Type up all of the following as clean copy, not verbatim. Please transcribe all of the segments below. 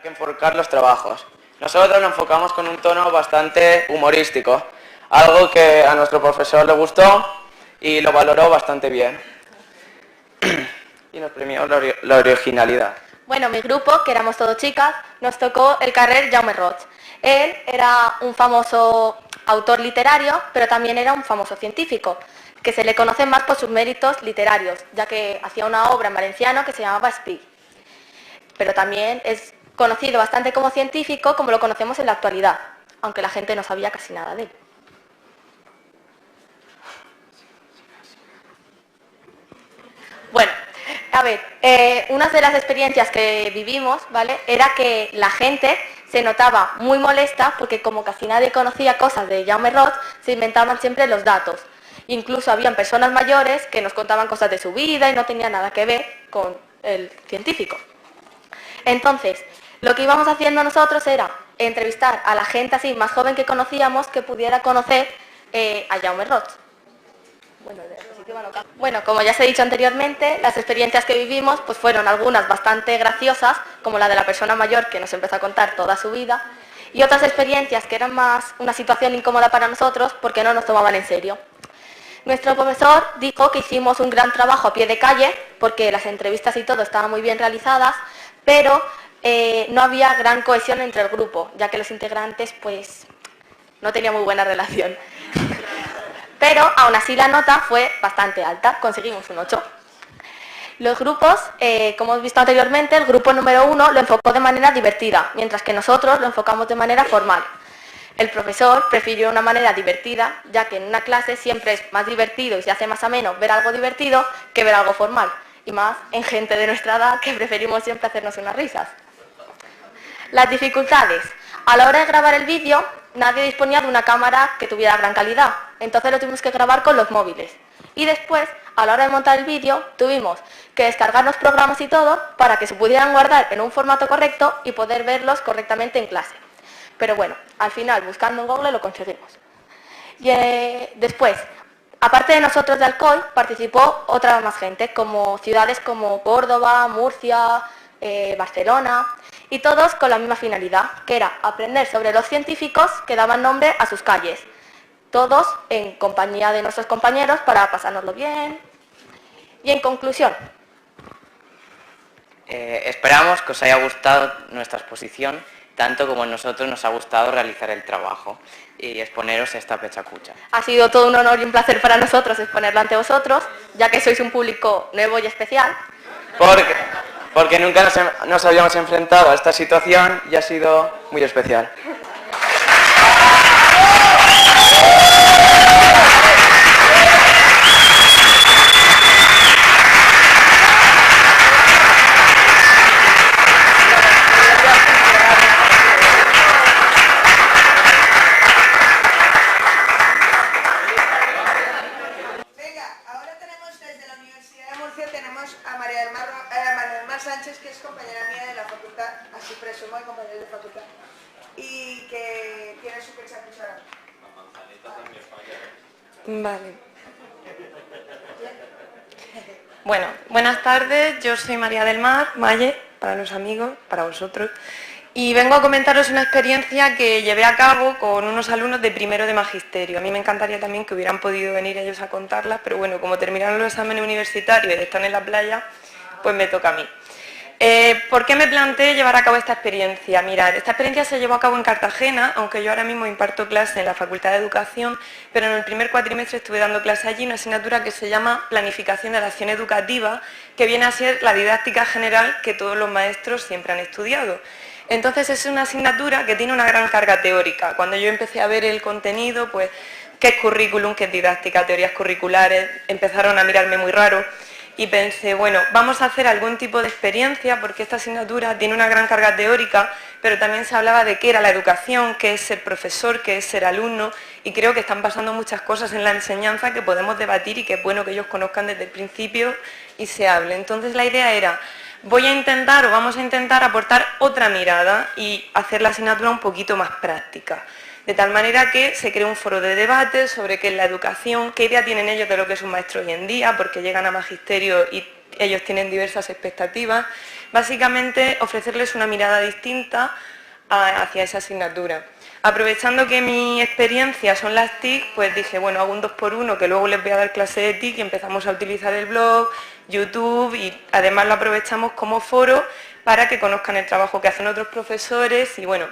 que enfocar los trabajos. Nosotros lo enfocamos con un tono bastante humorístico, algo que a nuestro profesor le gustó y lo valoró bastante bien. Y nos premió la originalidad. Bueno, mi grupo, que éramos todos chicas, nos tocó el carrer Jaume Roig. Él era un famoso autor literario, pero también era un famoso científico, que se le conoce más por sus méritos literarios, ya que hacía una obra en valenciano que se llamaba Speed. Pero también es conocido bastante como científico, como lo conocemos en la actualidad, aunque la gente no sabía casi nada de él. Bueno, a ver, una de las experiencias que vivimos, ¿vale?, era que la gente se notaba muy molesta porque como casi nadie conocía cosas de Jaume Roig, se inventaban siempre los datos. Incluso habían personas mayores que nos contaban cosas de su vida y no tenía nada que ver con el científico. Entonces, lo que íbamos haciendo nosotros era entrevistar a la gente así más joven que conocíamos que pudiera conocer a Jaume Roig. Bueno, como ya os he dicho anteriormente, las experiencias que vivimos pues fueron algunas bastante graciosas, como la de la persona mayor que nos empezó a contar toda su vida, y otras experiencias que eran más una situación incómoda para nosotros porque no nos tomaban en serio. Nuestro profesor dijo que hicimos un gran trabajo a pie de calle, porque las entrevistas y todo estaban muy bien realizadas, pero no había gran cohesión entre el grupo, ya que los integrantes pues no tenían muy buena relación. Pero aún así la nota fue bastante alta, conseguimos un 8. Los grupos, como hemos visto anteriormente, el grupo número 1 lo enfocó de manera divertida, mientras que nosotros lo enfocamos de manera formal. El profesor prefirió una manera divertida, ya que en una clase siempre es más divertido y se hace más ameno ver algo divertido que ver algo formal, y más en gente de nuestra edad que preferimos siempre hacernos unas risas. Las dificultades. A la hora de grabar el vídeo, nadie disponía de una cámara que tuviera gran calidad, entonces lo tuvimos que grabar con los móviles. Y después, a la hora de montar el vídeo, tuvimos que descargar los programas y todo para que se pudieran guardar en un formato correcto y poder verlos correctamente en clase. Pero bueno, al final, buscando en Google, lo conseguimos. Y después, aparte de nosotros de Alcoy, participó otra más gente, como ciudades como Córdoba, Murcia, Barcelona, y todos con la misma finalidad, que era aprender sobre los científicos que daban nombre a sus calles. Todos en compañía de nuestros compañeros para pasárnoslo bien. Y en conclusión. Esperamos que os haya gustado nuestra exposición, tanto como a nosotros nos ha gustado realizar el trabajo y exponeros esta pechacucha. Ha sido todo un honor y un placer para nosotros exponerlo ante vosotros, ya que sois un público nuevo y especial. Porque nunca nos habíamos enfrentado a esta situación y ha sido muy especial. Sánchez, que es compañera mía de la facultad, así presumo, y compañera de facultad, y que tiene su pechacucha ahora. La manzanita también falla. Vale. Bueno, buenas tardes, yo soy María del Mar, Maye, para los amigos, para vosotros, y vengo a comentaros una experiencia que llevé a cabo con unos alumnos de primero de magisterio. A mí me encantaría también que hubieran podido venir ellos a contarlas, pero bueno, como terminaron los exámenes universitarios y están en la playa, pues me toca a mí. ¿Por qué me planteé llevar a cabo esta experiencia? Mirad, esta experiencia se llevó a cabo en Cartagena, aunque yo ahora mismo imparto clase en la Facultad de Educación, pero en el primer cuatrimestre estuve dando clase allí, una asignatura que se llama Planificación de la Acción Educativa, que viene a ser la didáctica general que todos los maestros siempre han estudiado. Entonces es una asignatura que tiene una gran carga teórica. Cuando yo empecé a ver el contenido, pues, ¿qué es currículum? ¿Qué es didáctica? Teorías curriculares, empezaron a mirarme muy raro. Y pensé, bueno, vamos a hacer algún tipo de experiencia porque esta asignatura tiene una gran carga teórica, pero también se hablaba de qué era la educación, qué es ser profesor, qué es ser alumno, y creo que están pasando muchas cosas en la enseñanza que podemos debatir y que es bueno que ellos conozcan desde el principio y se hable. Entonces la idea era, vamos a intentar aportar otra mirada y hacer la asignatura un poquito más práctica. De tal manera que se cree un foro de debate sobre qué es la educación, qué idea tienen ellos de lo que es un maestro hoy en día, porque llegan a magisterio y ellos tienen diversas expectativas, básicamente ofrecerles una mirada distinta hacia esa asignatura. Aprovechando que mi experiencia son las TIC, pues dije, bueno, hago un 2x1 que luego les voy a dar clase de TIC y empezamos a utilizar el blog, YouTube y además lo aprovechamos como foro para que conozcan el trabajo que hacen otros profesores y bueno,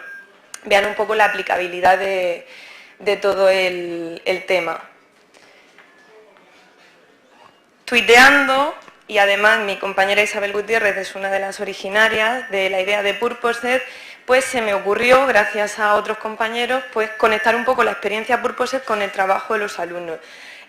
vean un poco la aplicabilidad de todo el tema. Tuiteando, y además mi compañera Isabel Gutiérrez es una de las originarias de la idea de Purposed, pues se me ocurrió, gracias a otros compañeros, pues conectar un poco la experiencia Purposed con el trabajo de los alumnos.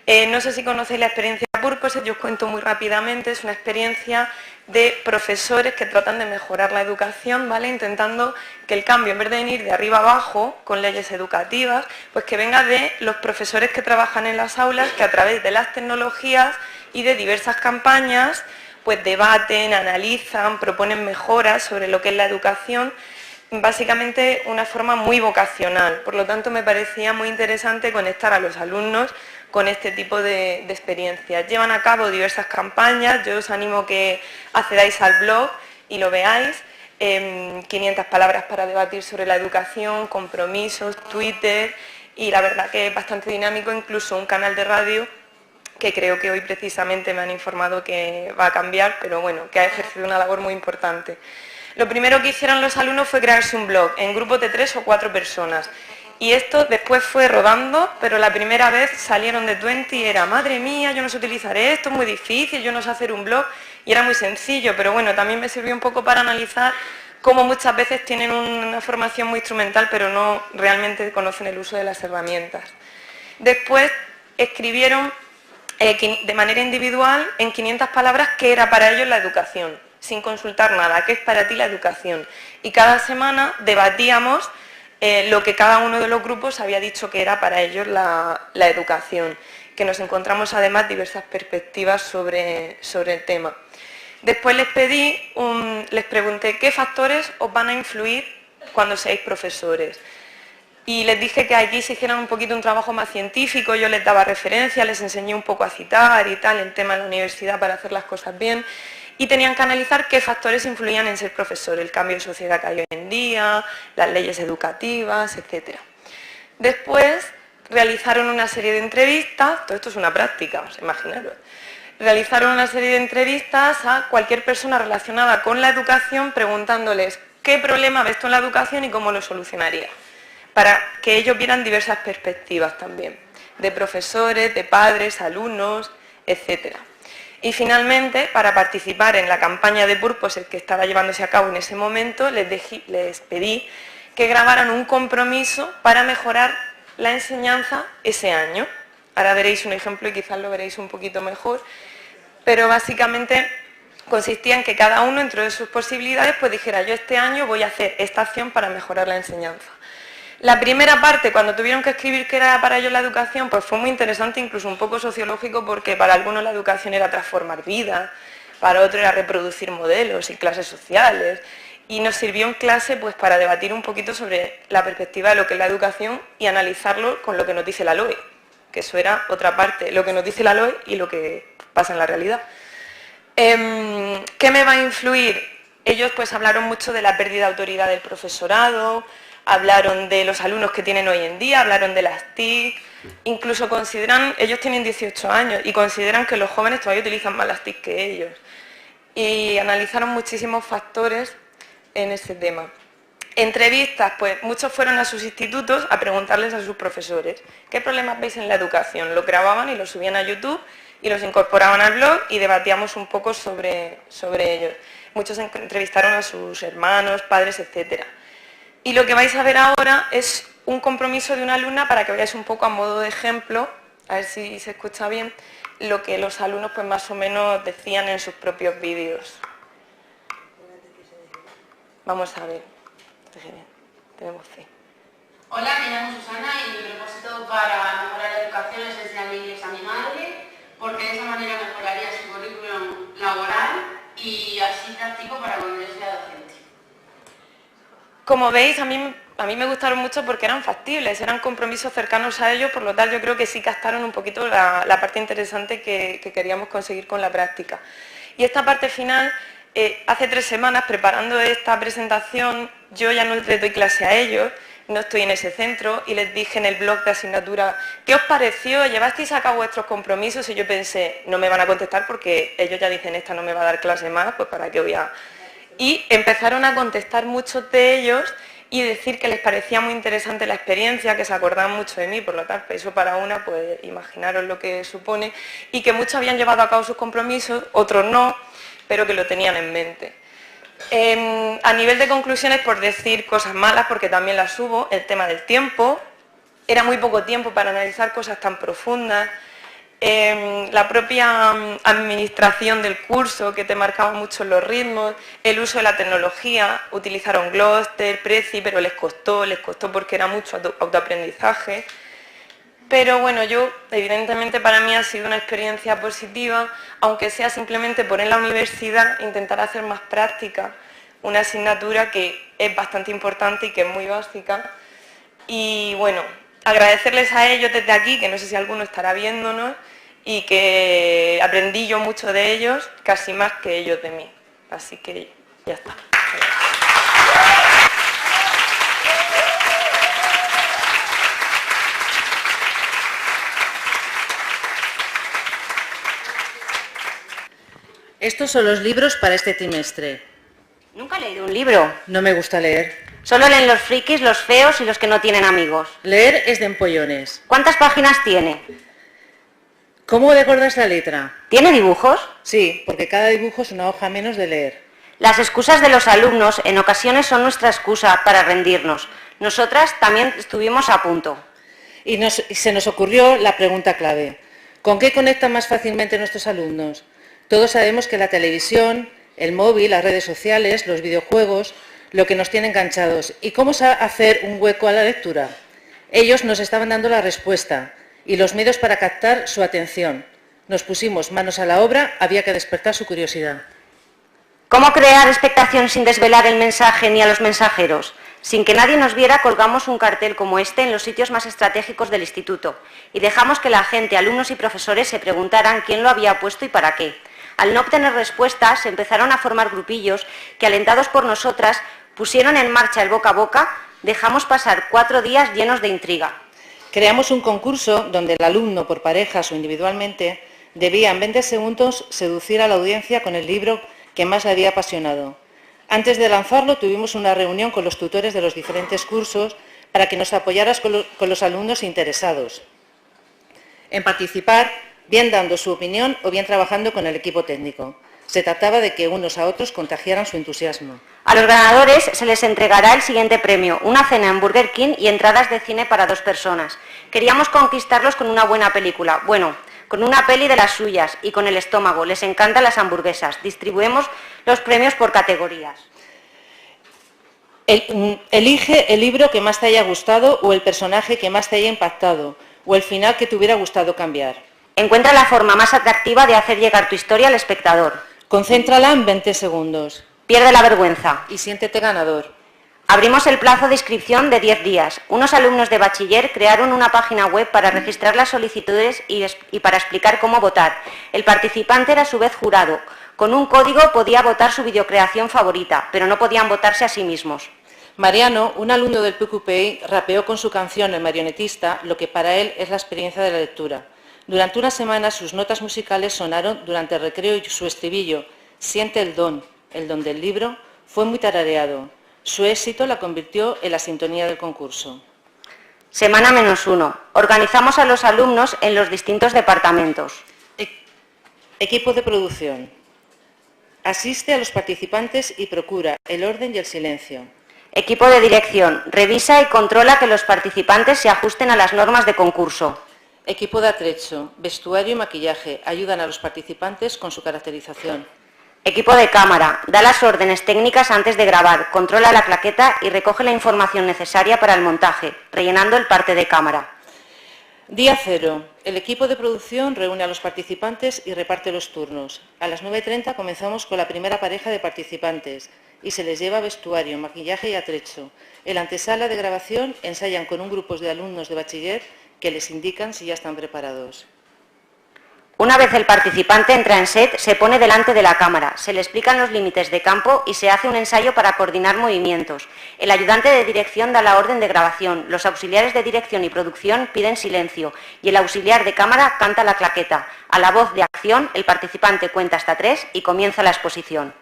No sé si conocéis la experiencia Purposed, yo os cuento muy rápidamente, es una experiencia de profesores que tratan de mejorar la educación, ¿vale? Intentando que el cambio, en vez de venir de arriba abajo, con leyes educativas, pues que venga de los profesores que trabajan en las aulas, que a través de las tecnologías y de diversas campañas, pues debaten, analizan, proponen mejoras sobre lo que es la educación, básicamente una forma muy vocacional. Por lo tanto, me parecía muy interesante conectar a los alumnos con este tipo de experiencias. Llevan a cabo diversas campañas, yo os animo que accedáis al blog y lo veáis. 500 palabras para debatir sobre la educación, compromisos, Twitter, y la verdad que es bastante dinámico, incluso un canal de radio que creo que hoy precisamente me han informado que va a cambiar, pero bueno, que ha ejercido una labor muy importante. Lo primero que hicieron los alumnos fue crearse un blog en grupos de 3 o 4 personas. Y esto después fue rodando, pero la primera vez salieron de 20 y era, madre mía, yo no sé utilizar esto, es muy difícil, yo no sé hacer un blog, y era muy sencillo, pero bueno, también me sirvió un poco para analizar cómo muchas veces tienen una formación muy instrumental, pero no realmente conocen el uso de las herramientas. Después escribieron de manera individual, en 500 palabras, qué era para ellos la educación, sin consultar nada, qué es para ti la educación. Y cada semana debatíamos lo que cada uno de los grupos había dicho que era para ellos la educación, que nos encontramos además diversas perspectivas sobre el tema. Después les pregunté qué factores os van a influir cuando seáis profesores. Y les dije que aquí se hicieran un poquito un trabajo más científico, yo les daba referencia, les enseñé un poco a citar y tal, el tema de la universidad para hacer las cosas bien. Y tenían que analizar qué factores influían en ser profesor, el cambio de sociedad que hay hoy en día, las leyes educativas, etc. Después realizaron una serie de entrevistas, todo esto es una práctica, os imaginaros. Realizaron una serie de entrevistas a cualquier persona relacionada con la educación preguntándoles qué problema ves tú en la educación y cómo lo solucionaría, para que ellos vieran diversas perspectivas también, de profesores, de padres, alumnos, etc. Y finalmente, para participar en la campaña de Purposed que estaba llevándose a cabo en ese momento, les pedí que grabaran un compromiso para mejorar la enseñanza ese año. Ahora veréis un ejemplo y quizás lo veréis un poquito mejor, pero básicamente consistía en que cada uno, dentro de sus posibilidades, pues dijera, yo este año voy a hacer esta acción para mejorar la enseñanza. La primera parte, cuando tuvieron que escribir qué era para ellos la educación, pues fue muy interesante, incluso un poco sociológico, porque para algunos la educación era transformar vidas, para otros era reproducir modelos y clases sociales, y nos sirvió en clase pues para debatir un poquito sobre la perspectiva de lo que es la educación y analizarlo con lo que nos dice la LOE, que eso era otra parte, lo que nos dice la LOE y lo que pasa en la realidad. ¿Qué me va a influir? Ellos pues hablaron mucho de la pérdida de autoridad del profesorado, hablaron de los alumnos que tienen hoy en día, hablaron de las TIC, incluso consideran, ellos tienen 18 años y consideran que los jóvenes todavía utilizan más las TIC que ellos. Y analizaron muchísimos factores en ese tema. Entrevistas, pues muchos fueron a sus institutos a preguntarles a sus profesores ¿qué problemas veis en la educación? Lo grababan y lo subían a YouTube y los incorporaban al blog y debatíamos un poco sobre ellos. Muchos entrevistaron a sus hermanos, padres, etcétera. Y lo que vais a ver ahora es un compromiso de una alumna para que veáis un poco a modo de ejemplo, a ver si se escucha bien, lo que los alumnos pues más o menos decían en sus propios vídeos. Vamos a ver. Tenemos fe. Hola, me llamo Susana y mi propósito para mejorar la educación es enseñar inglés a mi madre, porque de esa manera mejoraría su currículum laboral y así practico para cuando yo sea docente. Como veis, a mí me gustaron mucho porque eran factibles, eran compromisos cercanos a ellos, por lo tal yo creo que sí captaron un poquito la parte interesante que queríamos conseguir con la práctica. Y esta parte final hace 3 semanas, preparando esta presentación, yo ya no les doy clase a ellos, no estoy en ese centro, y les dije en el blog de asignatura, ¿qué os pareció? ¿Llevasteis a cabo vuestros compromisos? Y yo pensé, no me van a contestar porque ellos ya dicen, esta no me va a dar clase más, pues para qué voy a... Y empezaron a contestar muchos de ellos y decir que les parecía muy interesante la experiencia, que se acordaban mucho de mí, por lo tanto, eso para una, pues imaginaros lo que supone, y que muchos habían llevado a cabo sus compromisos, otros no, pero que lo tenían en mente. A nivel de conclusiones, por decir cosas malas, porque también las hubo, el tema del tiempo, era muy poco tiempo para analizar cosas tan profundas, la propia administración del curso, que te marcaba mucho los ritmos, el uso de la tecnología, utilizaron Gloster, Prezi, pero les costó porque era mucho autoaprendizaje. Pero bueno, evidentemente para mí ha sido una experiencia positiva, aunque sea simplemente por en la universidad intentar hacer más práctica una asignatura que es bastante importante y que es muy básica. Y bueno, agradecerles a ellos desde aquí, que no sé si alguno estará viéndonos, y que aprendí yo mucho de ellos, casi más que ellos de mí. Así que ya está. Estos son los libros para este trimestre. Nunca he leído un libro. No me gusta leer. Solo leen los frikis, los feos y los que no tienen amigos. Leer es de empollones. ¿Cuántas páginas tiene? ¿Cómo recuerdas la letra? ¿Tiene dibujos? Sí, porque cada dibujo es una hoja menos de leer. Las excusas de los alumnos en ocasiones son nuestra excusa para rendirnos. Nosotras también estuvimos a punto. Y se nos ocurrió la pregunta clave. ¿Con qué conectan más fácilmente nuestros alumnos? Todos sabemos que la televisión, el móvil, las redes sociales, los videojuegos, lo que nos tiene enganchados. ¿Y cómo hacer un hueco a la lectura? Ellos nos estaban dando la respuesta y los medios para captar su atención. Nos pusimos manos a la obra, había que despertar su curiosidad. ¿Cómo crear expectación sin desvelar el mensaje ni a los mensajeros? Sin que nadie nos viera, colgamos un cartel como este en los sitios más estratégicos del instituto y dejamos que la gente, alumnos y profesores se preguntaran quién lo había puesto y para qué. Al no obtener respuestas, se empezaron a formar grupillos que, alentados por nosotras, pusieron en marcha el boca a boca. Dejamos pasar 4 días llenos de intriga. Creamos un concurso donde el alumno, por parejas o individualmente, debía en 20 segundos seducir a la audiencia con el libro que más le había apasionado. Antes de lanzarlo tuvimos una reunión con los tutores de los diferentes cursos para que nos apoyaras con los alumnos interesados en participar, bien dando su opinión o bien trabajando con el equipo técnico. Se trataba de que unos a otros contagiaran su entusiasmo. A los ganadores se les entregará el siguiente premio, una cena en Burger King y entradas de cine para 2 personas. Queríamos conquistarlos con una buena película. Bueno, con una peli de las suyas y con el estómago. Les encantan las hamburguesas. Distribuimos los premios por categorías. Elige el libro que más te haya gustado o el personaje que más te haya impactado o el final que te hubiera gustado cambiar. Encuentra la forma más atractiva de hacer llegar tu historia al espectador. Concéntrala en 20 segundos. Pierde la vergüenza. Y siéntete ganador. Abrimos el plazo de inscripción de 10 días. Unos alumnos de bachiller crearon una página web para registrar las solicitudes y para explicar cómo votar. El participante era a su vez jurado. Con un código podía votar su videocreación favorita, pero no podían votarse a sí mismos. Mariano, un alumno del PQPI, rapeó con su canción El marionetista lo que para él es la experiencia de la lectura. Durante una semana sus notas musicales sonaron durante el recreo y su estribillo, Siente el don del libro, fue muy tarareado. Su éxito la convirtió en la sintonía del concurso. Semana -1. Organizamos a los alumnos en los distintos departamentos. Equipo de producción. Asiste a los participantes y procura el orden y el silencio. Equipo de dirección. Revisa y controla que los participantes se ajusten a las normas de concurso. Equipo de atrecho, vestuario y maquillaje ayudan a los participantes con su caracterización. Equipo de cámara. Da las órdenes técnicas antes de grabar, controla la claqueta y recoge la información necesaria para el montaje, rellenando el parte de cámara. Día 0. El equipo de producción reúne a los participantes y reparte los turnos. A las 9:30 comenzamos con la primera pareja de participantes y se les lleva vestuario, maquillaje y atrecho. En la antesala de grabación ensayan con un grupo de alumnos de bachiller que les indican si ya están preparados. Una vez el participante entra en set, se pone delante de la cámara, se le explican los límites de campo y se hace un ensayo para coordinar movimientos. El ayudante de dirección da la orden de grabación, los auxiliares de dirección y producción piden silencio y el auxiliar de cámara canta la claqueta. A la voz de acción, el participante cuenta hasta 3 y comienza la exposición.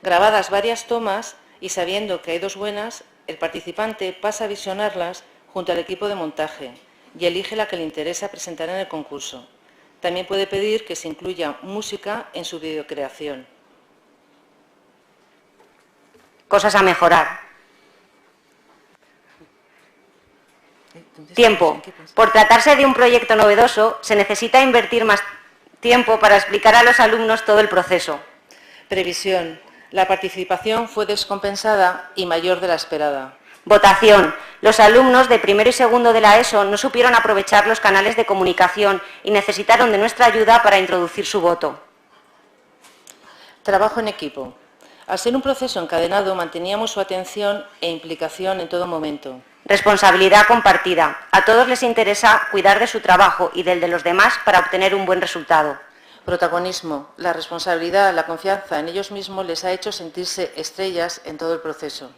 Grabadas varias tomas y sabiendo que hay 2 buenas, el participante pasa a visionarlas junto al equipo de montaje y elige la que le interesa presentar en el concurso. También puede pedir que se incluya música en su videocreación. Cosas a mejorar. Tiempo. Por tratarse de un proyecto novedoso, se necesita invertir más tiempo para explicar a los alumnos todo el proceso. Previsión. La participación fue descompensada y mayor de la esperada. Votación. Los alumnos de primero y segundo de la ESO no supieron aprovechar los canales de comunicación y necesitaron de nuestra ayuda para introducir su voto. Trabajo en equipo. Al ser un proceso encadenado, manteníamos su atención e implicación en todo momento. Responsabilidad compartida. A todos les interesa cuidar de su trabajo y del de los demás para obtener un buen resultado. Protagonismo. La responsabilidad, la confianza en ellos mismos les ha hecho sentirse estrellas en todo el proceso.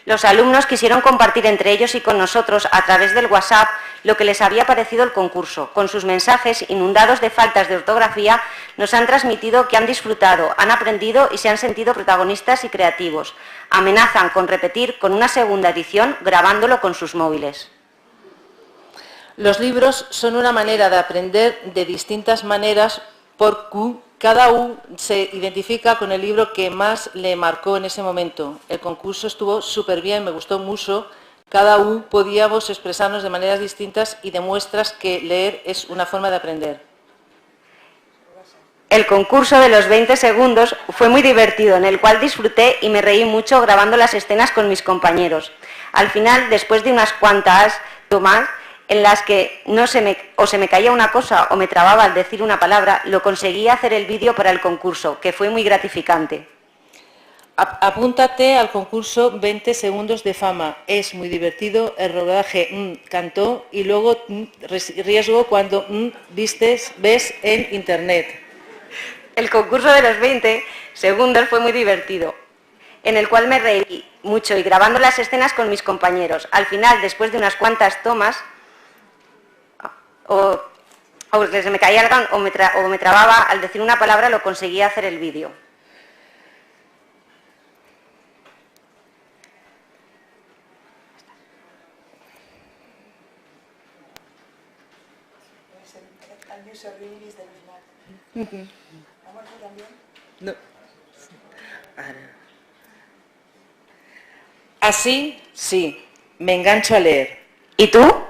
Los alumnos quisieron compartir entre ellos y con nosotros a través del WhatsApp lo que les había parecido el concurso. Con sus mensajes inundados de faltas de ortografía nos han transmitido que han disfrutado, han aprendido y se han sentido protagonistas y creativos. Amenazan con repetir con una segunda edición grabándolo con sus móviles. Los libros son una manera de aprender de distintas maneras porque cada uno se identifica con el libro que más le marcó en ese momento. El concurso estuvo súper bien, me gustó mucho. Cada uno podíamos expresarnos de maneras distintas y demuestras que leer es una forma de aprender. El concurso de los 20 segundos fue muy divertido, en el cual disfruté y me reí mucho grabando las escenas con mis compañeros. Al final, después de unas cuantas tomas, en las que se me caía una cosa o me trababa al decir una palabra, lo conseguí hacer el vídeo para el concurso, que fue muy gratificante. Apúntate al concurso 20 segundos de fama. Es muy divertido, el rodaje cantó y luego riesgo cuando ves en internet. El concurso de los 20 segundos fue muy divertido, en el cual me reí mucho y grabando las escenas con mis compañeros. Al final, después de unas cuantas tomas, o se me caía algo o me trababa al decir una palabra, lo conseguía hacer el vídeo. No. Así, sí, me engancho a leer. ¿Y tú?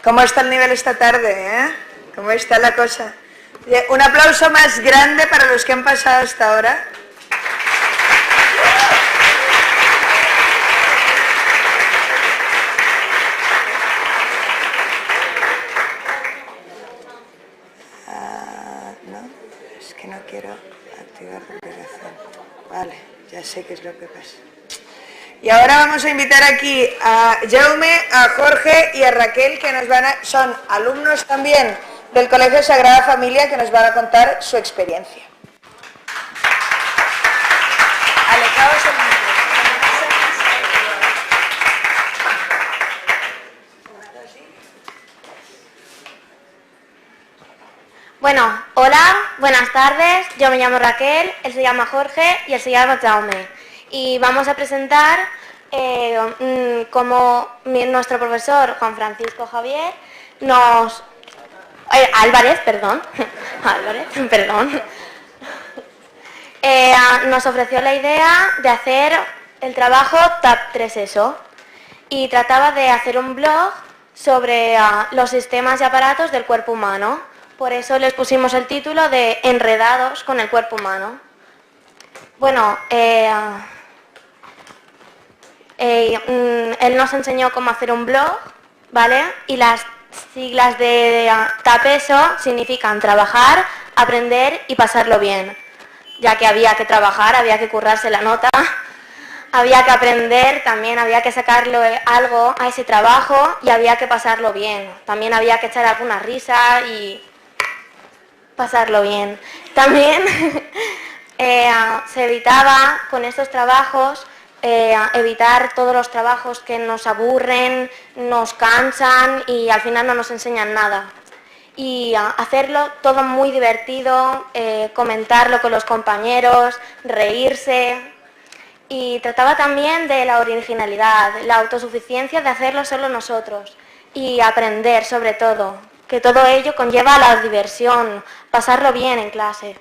¿Cómo está el nivel esta tarde, eh? ¿Cómo está la cosa? Un aplauso más grande para los que han pasado hasta ahora. No, es que no quiero activar recuperación. Vale, ya sé qué es lo que pasa. Y ahora vamos a invitar aquí a Jaume, a Jorge y a Raquel, que son alumnos también del Colegio Sagrada Familia, que nos van a contar su experiencia. Alejaos el micro. Bueno, hola, buenas tardes, yo me llamo Raquel, él se llama Jorge y él se llama Jaume. Y vamos a presentar cómo nuestro profesor Juan Francisco Javier Álvarez, perdón, nos ofreció la idea de hacer el trabajo TAP 3 ESO y trataba de hacer un blog sobre los sistemas y aparatos del cuerpo humano. Por eso les pusimos el título de Enredados con el cuerpo humano. Bueno, él nos enseñó cómo hacer un blog, ¿vale? Y las siglas de TAPESO significan trabajar, aprender y pasarlo bien, ya que había que trabajar, había que currarse la nota, había que aprender, también había que sacarle algo a ese trabajo y había que pasarlo bien. También había que echar alguna risa y pasarlo bien. También se evitaba con estos trabajos evitar todos los trabajos que nos aburren, nos cansan y al final no nos enseñan nada. Y hacerlo todo muy divertido, comentarlo con los compañeros, reírse. Y trataba también de la originalidad, la autosuficiencia de hacerlo solo nosotros y aprender sobre todo, que todo ello conlleva la diversión, pasarlo bien en clase.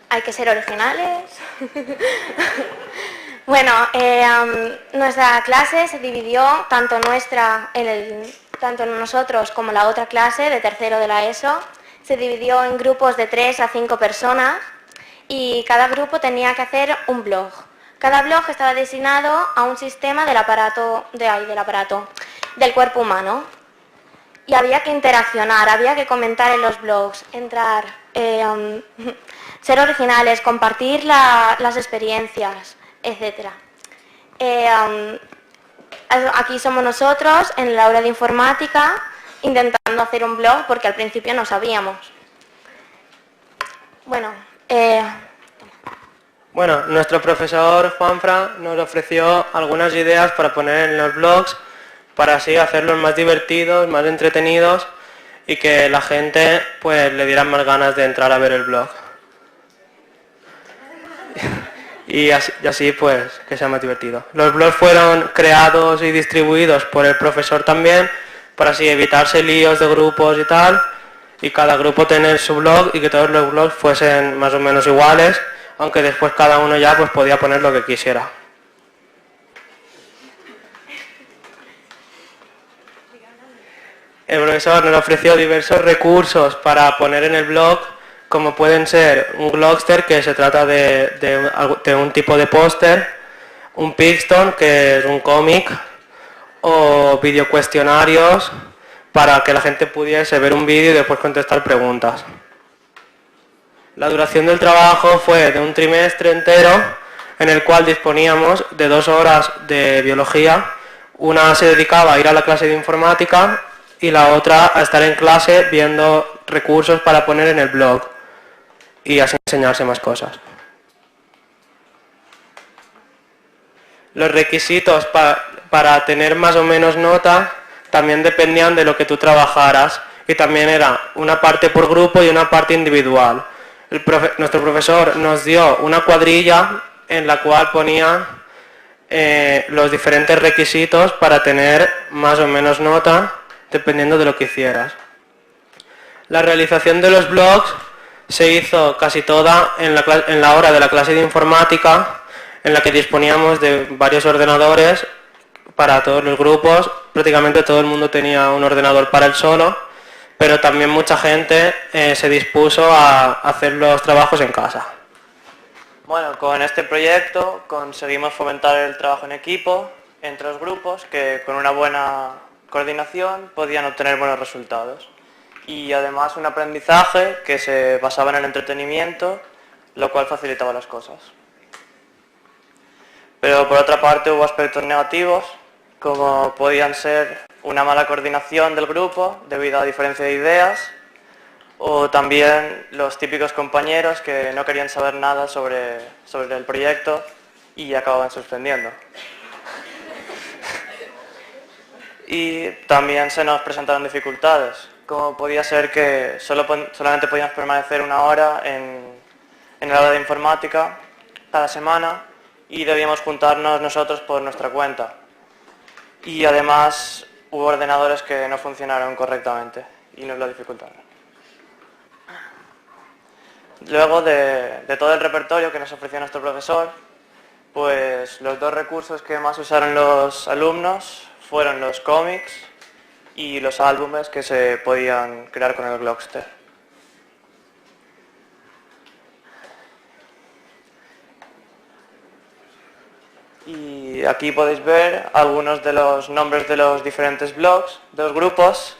Hay que ser originales. Bueno, nuestra clase se dividió, tanto nosotros como la otra clase de tercero de la ESO, se dividió en grupos de 3 a 5 personas y cada grupo tenía que hacer un blog. Cada blog estaba destinado a un sistema del cuerpo humano. Y había que interaccionar, había que comentar en los blogs, entrar, ser originales, compartir las experiencias, etc. Aquí somos nosotros, en el aula de informática, intentando hacer un blog porque al principio no sabíamos. Bueno, nuestro profesor Juanfran nos ofreció algunas ideas para poner en los blogs, para así hacerlos más divertidos, más entretenidos y que la gente pues le diera más ganas de entrar a ver el blog. Y así pues que sea más divertido. Los blogs fueron creados y distribuidos por el profesor también, para así evitarse líos de grupos y tal, y cada grupo tener su blog y que todos los blogs fuesen más o menos iguales, aunque después cada uno ya pues podía poner lo que quisiera. El profesor nos ofreció diversos recursos para poner en el blog, como pueden ser un Glogster, que se trata de un tipo de póster, un Pixton, que es un cómic, o videocuestionarios para que la gente pudiese ver un vídeo y después contestar preguntas. La duración del trabajo fue de un trimestre entero, en el cual disponíamos de 2 horas de biología. Una se dedicaba a ir a la clase de informática y la otra a estar en clase viendo recursos para poner en el blog y así enseñarse más cosas. Los requisitos para tener más o menos nota también dependían de lo que tú trabajaras y también era una parte por grupo y una parte individual. Nuestro profesor nos dio una cuadrilla en la cual ponía los diferentes requisitos para tener más o menos nota dependiendo de lo que hicieras. La realización de los blogs se hizo casi toda en la hora de la clase de informática, en la que disponíamos de varios ordenadores para todos los grupos. Prácticamente todo el mundo tenía un ordenador para él solo, pero también mucha gente se dispuso a hacer los trabajos en casa. Bueno, con este proyecto conseguimos fomentar el trabajo en equipo entre los grupos que con una buena coordinación podían obtener buenos resultados. Y además un aprendizaje que se basaba en el entretenimiento, lo cual facilitaba las cosas. Pero por otra parte hubo aspectos negativos, como podían ser una mala coordinación del grupo debido a diferencia de ideas, o también los típicos compañeros que no querían saber nada sobre el proyecto y acababan suspendiendo. Y también se nos presentaron dificultades, como podía ser que solamente podíamos permanecer 1 hora en el aula de informática cada semana y debíamos juntarnos nosotros por nuestra cuenta. Y además hubo ordenadores que no funcionaron correctamente y nos lo dificultaron. Luego de todo el repertorio que nos ofreció nuestro profesor, pues los 2 recursos que más usaron los alumnos fueron los cómics y los álbumes que se podían crear con el Glogster. Y aquí podéis ver algunos de los nombres de los diferentes blogs, de los grupos,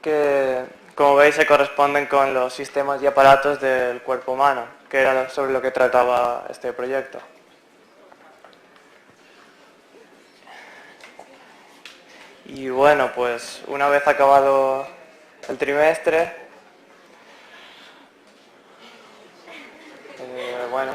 que como veis se corresponden con los sistemas y aparatos del cuerpo humano, que era sobre lo que trataba este proyecto. Y bueno, pues una vez acabado el trimestre, bueno,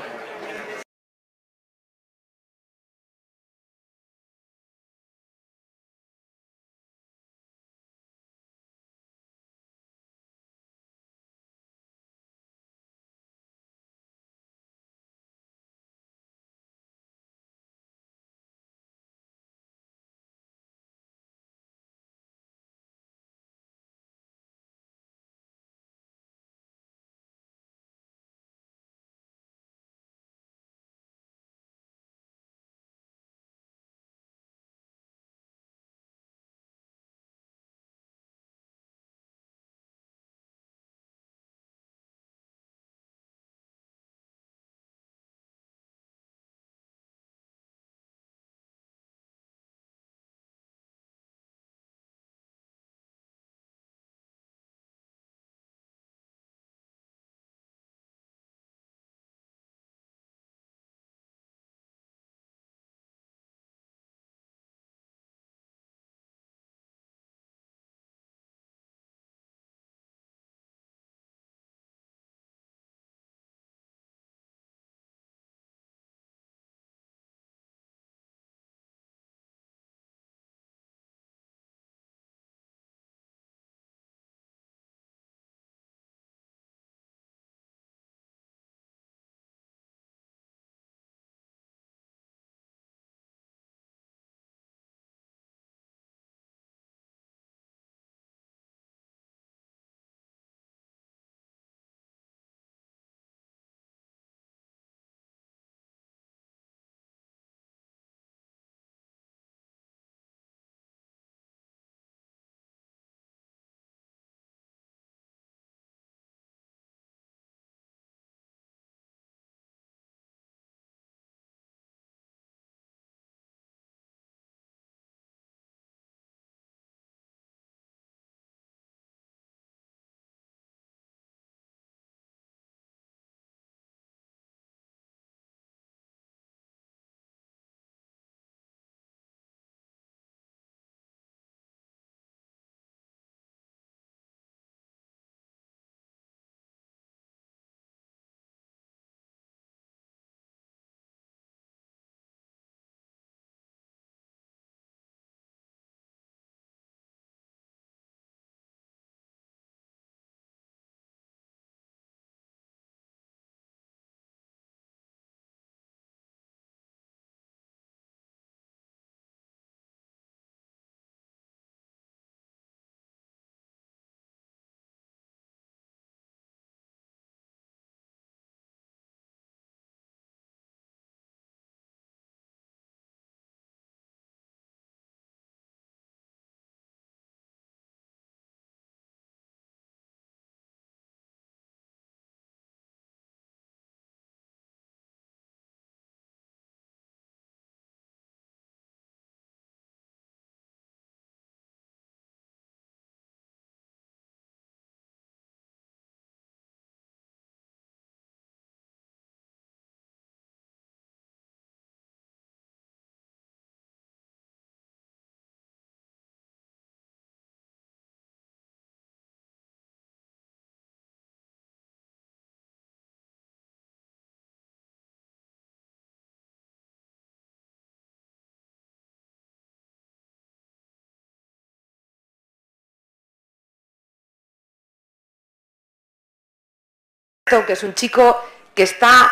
que es un chico que está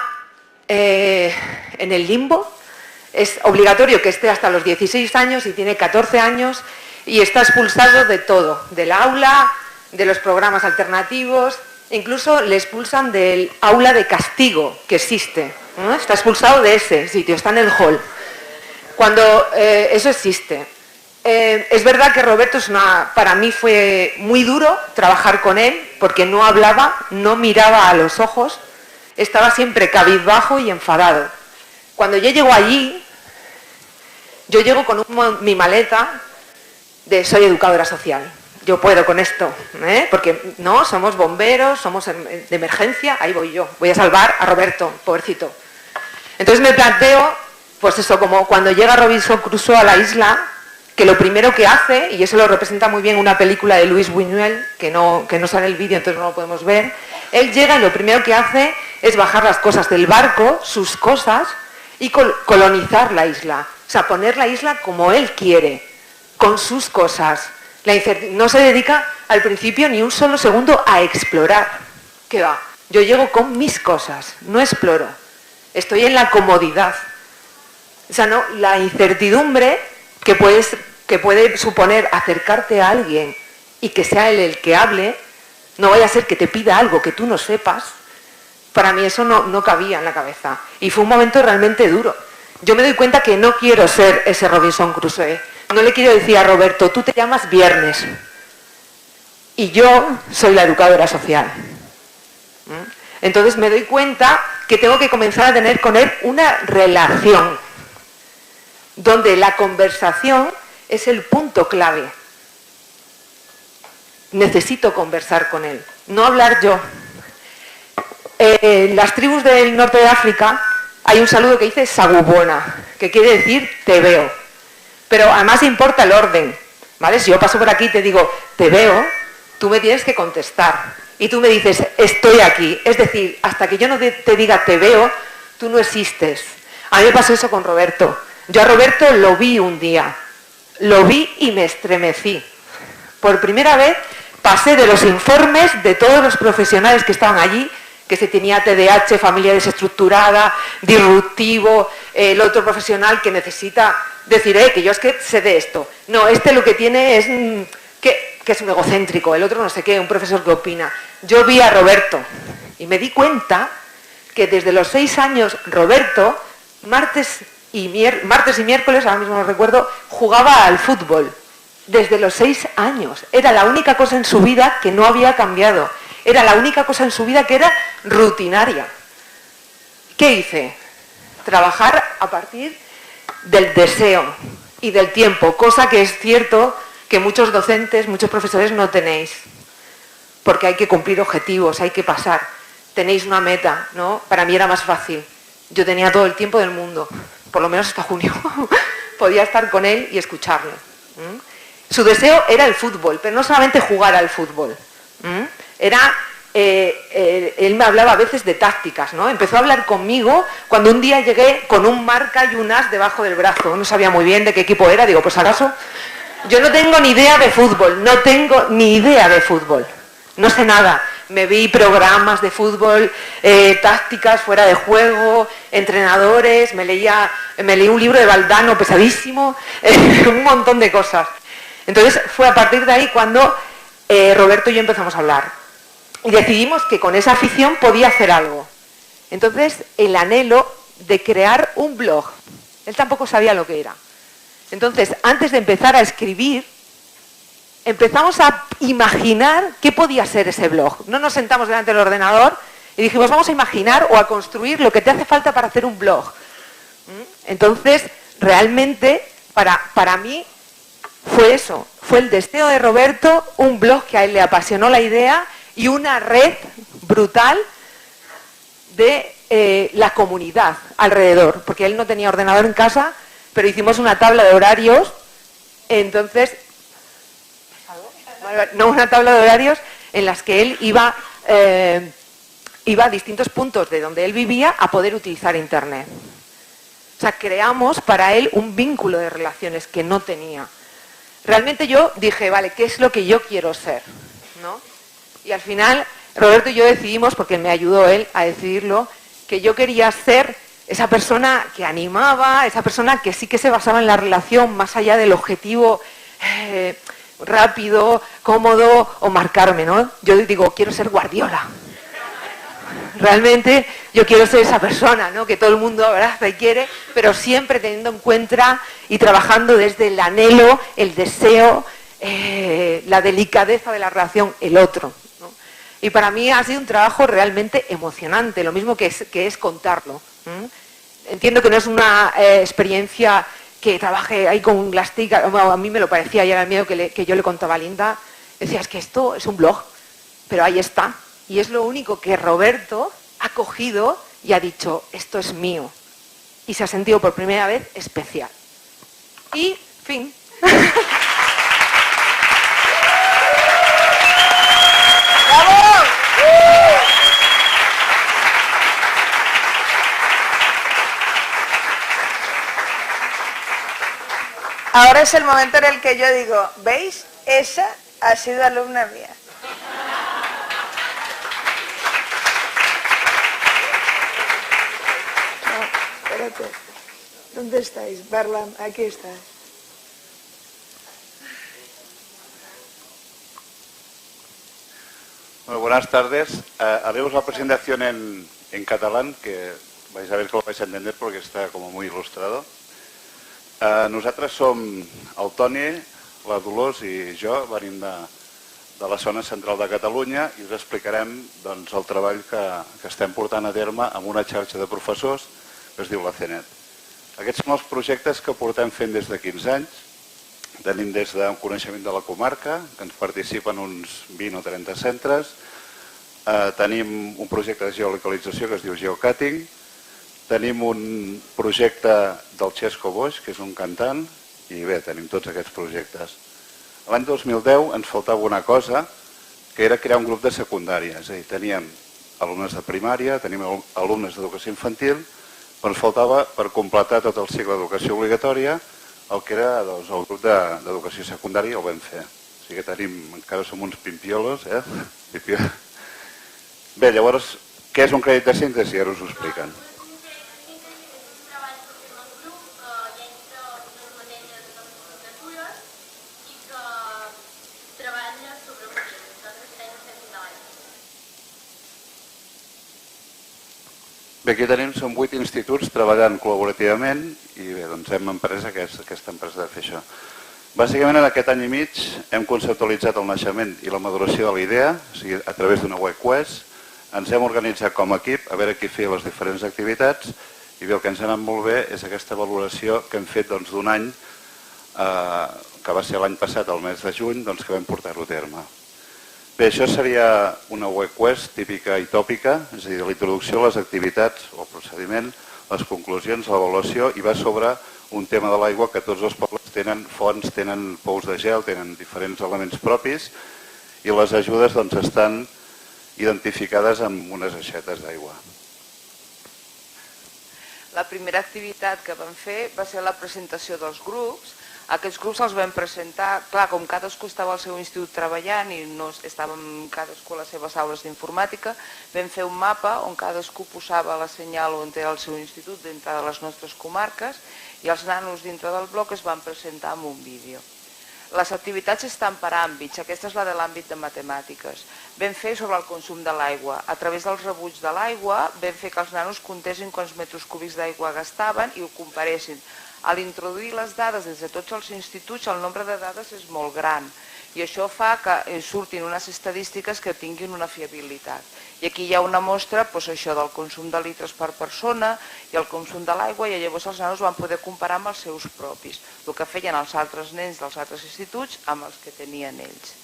en el limbo. Es obligatorio que esté hasta los 16 años y tiene 14 años y está expulsado de todo, del aula, de los programas alternativos, incluso le expulsan del aula de castigo que existe, ¿no? Está expulsado de ese sitio, está en el hall. Cuando eso existe. Es verdad que Roberto para mí fue muy duro trabajar con él, porque no hablaba, no miraba a los ojos, estaba siempre cabizbajo y enfadado. Cuando yo llego allí, Yo llego con mi maleta de soy educadora social. Yo puedo con esto, porque no, somos bomberos, somos de emergencia, ahí voy yo. Voy a salvar a Roberto, pobrecito. Entonces me planteo, pues eso, como cuando llega Robinson Crusoe a la isla, que lo primero que hace, y eso lo representa muy bien una película de Luis Buñuel, que no sale el vídeo, entonces no lo podemos ver, él llega y lo primero que hace es bajar las cosas del barco, sus cosas, y colonizar la isla. O sea, poner la isla como él quiere, con sus cosas. No se dedica al principio ni un solo segundo a explorar. ¿Qué va? Yo llego con mis cosas, no exploro. Estoy en la comodidad. O sea, no, la incertidumbre que puede suponer acercarte a alguien y que sea él el que hable, no vaya a ser que te pida algo que tú no sepas, para mí eso no cabía en la cabeza. Y fue un momento realmente duro. Yo me doy cuenta que no quiero ser ese Robinson Crusoe. No le quiero decir a Roberto, tú te llamas Viernes y yo soy la educadora social. Entonces me doy cuenta que tengo que comenzar a tener con él una relación donde la conversación es el punto clave. Necesito conversar con él, no hablar yo. En las tribus del norte de África hay un saludo que dice sagubona, que quiere decir te veo. Pero además importa el orden, ¿vale? Si yo paso por aquí y te digo te veo, tú me tienes que contestar. Y tú me dices estoy aquí. Es decir, hasta que yo no te diga te veo, tú no existes. A mí me pasó eso con Roberto. Yo a Roberto lo vi un día. Lo vi y me estremecí. Por primera vez pasé de los informes de todos los profesionales que estaban allí, que se tenía TDAH, familia desestructurada, disruptivo, el otro profesional que necesita decir, que yo es que sé de esto. No, este lo que tiene es que es un egocéntrico, el otro no sé qué, un profesor que opina. Yo vi a Roberto y me di cuenta que desde los 6 años Roberto, martes y miércoles, ahora mismo no recuerdo, jugaba al fútbol. Desde los 6 años. Era la única cosa en su vida que no había cambiado. Era la única cosa en su vida que era rutinaria. ¿Qué hice? Trabajar a partir del deseo y del tiempo, cosa que es cierto que muchos docentes, muchos profesores no tenéis, porque hay que cumplir objetivos, hay que pasar. Tenéis una meta, ¿no? Para mí era más fácil. Yo tenía todo el tiempo del mundo, por lo menos hasta junio. Podía estar con él y escucharle. Su deseo era el fútbol, pero no solamente jugar al fútbol. Él me hablaba a veces de tácticas, ¿no? Empezó a hablar conmigo cuando un día llegué con un marca y un as debajo del brazo. No sabía muy bien de qué equipo era, digo, pues acaso. Yo no tengo ni idea de fútbol, no tengo ni idea de fútbol. No sé nada. Me vi programas de fútbol, tácticas fuera de juego, entrenadores, me leí un libro de Valdano pesadísimo, un montón de cosas. Entonces fue a partir de ahí cuando Roberto y yo empezamos a hablar. Y decidimos que con esa afición podía hacer algo. Entonces el anhelo de crear un blog. Él tampoco sabía lo que era. Entonces, antes de empezar a escribir, empezamos a imaginar qué podía ser ese blog. No nos sentamos delante del ordenador y dijimos, vamos a imaginar o a construir lo que te hace falta para hacer un blog. Entonces, realmente, para mí, fue eso. Fue el deseo de Roberto, un blog que a él le apasionó la idea y una red brutal de la comunidad alrededor. Porque él no tenía ordenador en casa, pero hicimos una tabla de horarios. Entonces... No, una tabla de horarios en las que él iba a distintos puntos de donde él vivía a poder utilizar Internet. O sea, creamos para él un vínculo de relaciones que no tenía. Realmente yo dije, vale, ¿qué es lo que yo quiero ser? ¿No? Y al final, Roberto y yo decidimos, porque me ayudó él a decidirlo, que yo quería ser esa persona que animaba, esa persona que sí que se basaba en la relación más allá del objetivo rápido, cómodo o marcarme, ¿no? Yo digo, quiero ser Guardiola. Realmente yo quiero ser esa persona, ¿no? Que todo el mundo abraza y quiere, pero siempre teniendo en cuenta y trabajando desde el anhelo, el deseo, la delicadeza de la relación, el otro, ¿no? Y para mí ha sido un trabajo realmente emocionante, lo mismo que es contarlo. Entiendo que no es una experiencia que trabajé ahí con las TIC, a mí me lo parecía y era el miedo que yo le contaba a Linda. Decía, es que esto es un blog, pero ahí está. Y es lo único que Roberto ha cogido y ha dicho, esto es mío. Y se ha sentido por primera vez especial. Y, fin. ¡Bravo! Ahora es el momento en el que yo digo, ¿veis? Esa ha sido alumna mía. No, espérate. ¿Dónde estáis? Barlam, aquí estás. Bueno, buenas tardes. Haremos la presentación en catalán, que vais a ver que lo vais a entender porque está como muy ilustrado. Nosaltres som el Toni, la Dolors i jo, venim de la zona central de Catalunya i us explicarem doncs, el treball que estem portant a terme amb una xarxa de professors que es diu la CENET. Aquests són els projectes que portem fent des de 15 anys. Tenim des d'un coneixement de la comarca, que ens participen uns 20 o 30 centres. Tenim un projecte de geolocalització que es diu Geocutting. Tenim un projecte del Xesco Boix, que és un cantant, i bé, tenim tots aquests projectes. L'any 2010 ens faltava una cosa, que era crear un grup de secundària. És a dir, teníem alumnes de primària, teníem alumnes d'educació infantil, però ens faltava per completar tot el cicle d'educació obligatòria el que era doncs, el grup d'educació secundària, ho vam fer. O sigui que tenim, encara som uns pimpiolos, Bé, llavors, què és un crèdit de síntesi? Ara us ho expliquen. Bé, aquí tenim, són 8 instituts treballant col·laborativament i bé, doncs hem emprès aquesta empresa de fer això. Bàsicament en aquest any i mig hem conceptualitzat el naixement i la maduració de la idea, o sigui, a través d'una web quest, ens hem organitzat com a equip a veure qui feia les diferents activitats i bé, el que ens ha anat molt bé és aquesta valoració que hem fet d'un any, que va ser l'any passat, el mes de juny, doncs que vam portar-ho a terme. Bé, això seria una web quest típica i tòpica, és a dir, la introducció a les activitats, el procediment, les conclusions, l'avaluació, i va sobre un tema de l'aigua que tots els pobles tenen fonts, tenen pous de gel, tenen diferents elements propis, i les ajudes doncs, estan identificades amb unes aixetes d'aigua. La primera activitat que vam fer va ser la presentació dels grups. Aquests grups els vam presentar, clar, com cadascú estava al seu institut treballant i no estàvem cadascú a les seves aules d'informàtica, vam fer un mapa on cadascú posava la senyal on era el seu institut dintre de les nostres comarques i els nanos dintre del bloc es van presentar amb un vídeo. Les activitats estan per àmbits, aquesta és la de l'àmbit de matemàtiques. Vam fer sobre el consum de l'aigua. A través dels rebuig de l'aigua vam fer que els nanos comptessin quants metres cúbics d'aigua gastaven i ho comparessin. A l'introduir les dades des de tots els instituts, el nombre de dades és molt gran i això fa que surtin unes estadístiques que tinguin una fiabilitat. I aquí hi ha una mostra això del consum de litres per persona i el consum de l'aigua i llavors els nanos van poder comparar amb els seus propis, el que feien els altres nens dels altres instituts amb els que tenien ells.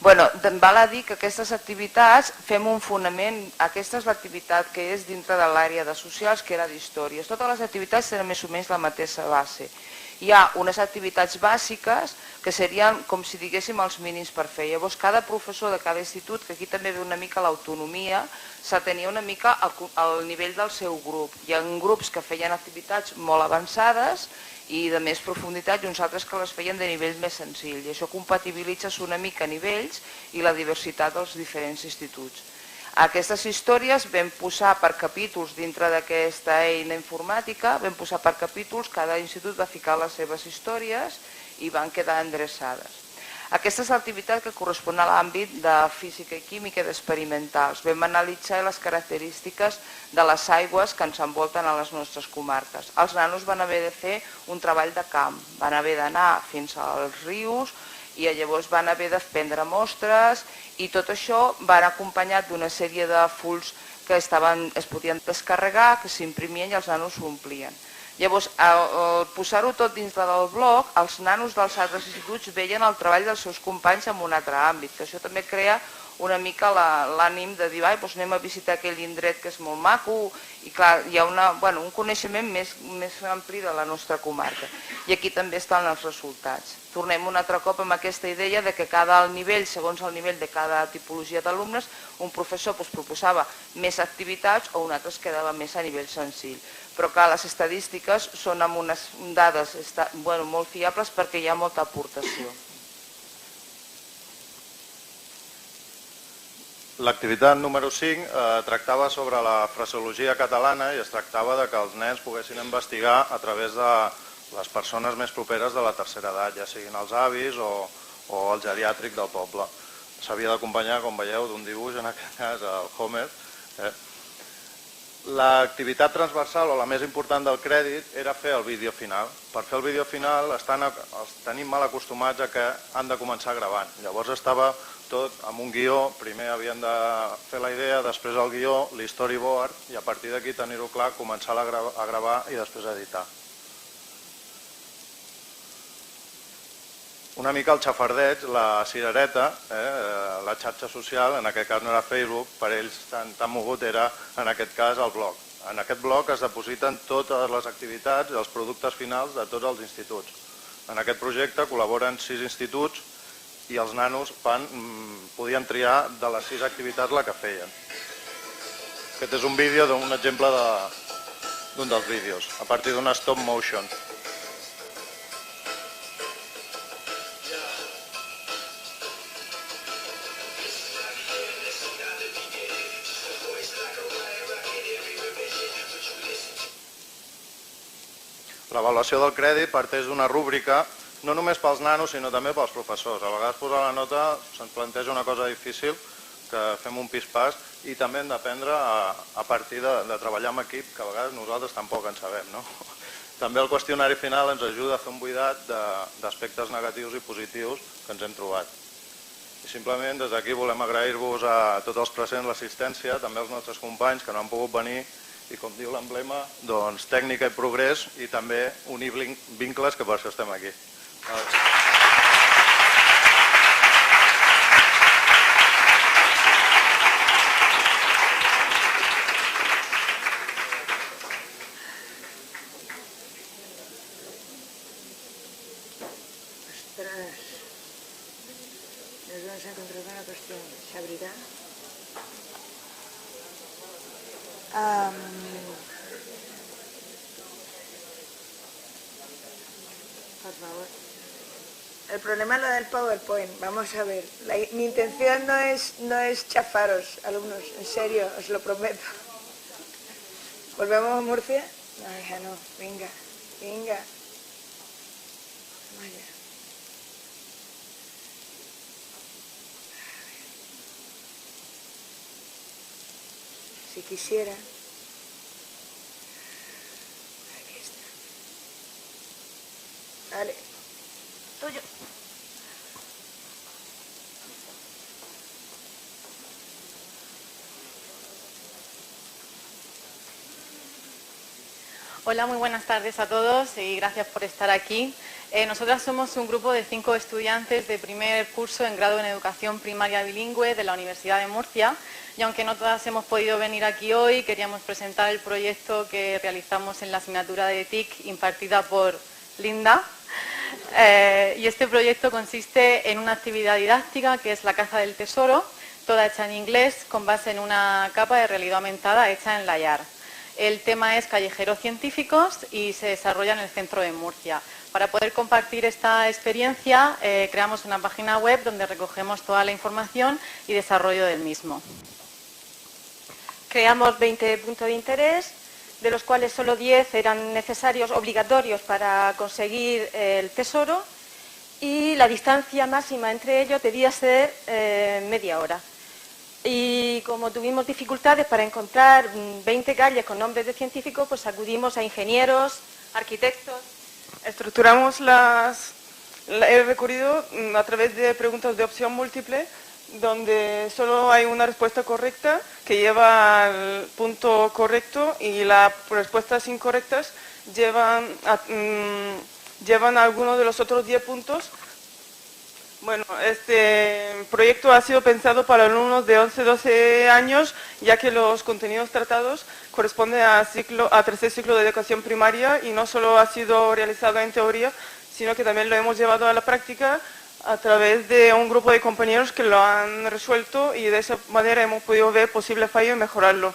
Bueno, val a dir que aquestes activitats fem un fonament, aquesta és l'activitat que és dintre de l'àrea de socials, que era d'històries. Totes les activitats tenen més o menys la mateixa base. Hi ha unes activitats bàsiques que serien com si diguéssim els mínims per fer. Llavors cada professor de cada institut, que aquí també ve una mica l'autonomia, s'atenia una mica al nivell del seu grup. Hi ha grups que feien activitats molt avançades i de més profunditat i uns altres que les feien de nivell més senzill. I això compatibilitza una mica nivells i la diversitat dels diferents instituts. Aquestes històries vam posar per capítols dintre d'aquesta eina informàtica, vam posar per capítols, cada institut va ficar les seves històries i van quedar endreçades. Aquesta és l'activitat que correspon a l'àmbit de física i química i d'experimentals. Vam analitzar les característiques de les aigües que ens envolten a les nostres comarques. Els nanos van haver de fer un treball de camp, van haver d'anar fins als rius i llavors van haver de prendre mostres i tot això va acompanyat d'una sèrie de fulls que es podien descarregar, que s'imprimien i els nanos s'ho omplien. Llavors, al posar-ho tot dintre del bloc, els nanos dels altres instituts veien el treball dels seus companys en un altre àmbit, que això també crea una mica l'ànim de dir, doncs anem a visitar aquell indret que és molt maco, i clar, hi ha un coneixement més ampli de la nostra comarca. I aquí també estan els resultats. Tornem un altre cop amb aquesta idea de que cada nivell, segons el nivell de cada tipologia d'alumnes, un professor proposava més activitats o un altre es quedava més a nivell senzill. Però clar, les estadístiques són amb unes dades molt fiables perquè hi ha molta aportació. L'activitat número 5 tractava sobre la fraseologia catalana i es tractava que els nens poguessin investigar a través de les persones més properes de la tercera edat, ja siguin els avis o el geriàtric del poble. S'havia d'acompanyar, com veieu, d'un dibuix, en aquest cas, el Homer. L'activitat transversal o la més important del crèdit era fer el vídeo final. Per fer el vídeo final els tenim mal acostumats a que han de començar gravant. Llavors estava tot amb un guió, primer havien de fer la idea, després el guió, l'storyboard, i a partir d'aquí tenir-ho clar, començar a gravar i després editar. Una mica el xafardeig, la cirereta, la xarxa social, en aquest cas no era Facebook, per ells tan mogut era, en aquest cas, el blog. En aquest blog es depositen totes les activitats i els productes finals de tots els instituts. En aquest projecte col·laboren 6 instituts i els nanos podien triar de les 6 activitats la que feien. Aquest és un vídeo d'un exemple d'un dels vídeos, a partir d'una stop motion. L'avaluació del crèdit parteix d'una rúbrica no només pels nanos, sinó també pels professors. A vegades posar la nota se'ns planteja una cosa difícil, que fem un pis-pas, i també hem d'aprendre a partir de treballar en equip, que a vegades nosaltres tampoc en sabem. També el qüestionari final ens ajuda a fer un buidat d'aspectes negatius i positius que ens hem trobat. I simplement des d'aquí volem agrair-vos a tots els presents l'assistència, també als nostres companys que no han pogut venir, i com diu l'emblema, doncs tècnica i progrés, i també unir vincles, que per això estem aquí. Ostres, nos vamos a encontrar con una cuestión. ¿Se abrirá? Por favor. El problema es lo del PowerPoint. Vamos a ver. Mi intención no es chafaros, alumnos. En serio, os lo prometo. ¿Volvemos a Murcia? No, hija, no. Venga, venga. Vaya. Si quisiera. Aquí está. Vale. Tuyo. Hola, muy buenas tardes a todos y gracias por estar aquí. Nosotras somos un grupo de 5 estudiantes de primer curso en grado en Educación Primaria Bilingüe de la Universidad de Murcia, y aunque no todas hemos podido venir aquí hoy, queríamos presentar el proyecto que realizamos en la asignatura de TIC impartida por Linda. Y este proyecto consiste en una actividad didáctica que es la caza del tesoro, toda hecha en inglés, con base en una capa de realidad aumentada hecha en Layar. El tema es callejeros científicos y se desarrolla en el centro de Murcia. Para poder compartir esta experiencia, creamos una página web donde recogemos toda la información y desarrollo del mismo. Creamos 20 puntos de interés, de los cuales solo 10 eran necesarios, obligatorios para conseguir el tesoro, y la distancia máxima entre ellos debía ser media hora. Y como tuvimos dificultades para encontrar 20 calles con nombres de científicos, pues acudimos a ingenieros, arquitectos. Estructuramos he recurrido a través de preguntas de opción múltiple donde solo hay una respuesta correcta que lleva al punto correcto y las respuestas incorrectas llevan a alguno de los otros 10 puntos. Bueno, este proyecto ha sido pensado para alumnos de 11-12 años, ya que los contenidos tratados corresponden a tercer ciclo de educación primaria y no solo ha sido realizado en teoría, sino que también lo hemos llevado a la práctica a través de un grupo de compañeros que lo han resuelto y de esa manera hemos podido ver posible fallo y mejorarlo.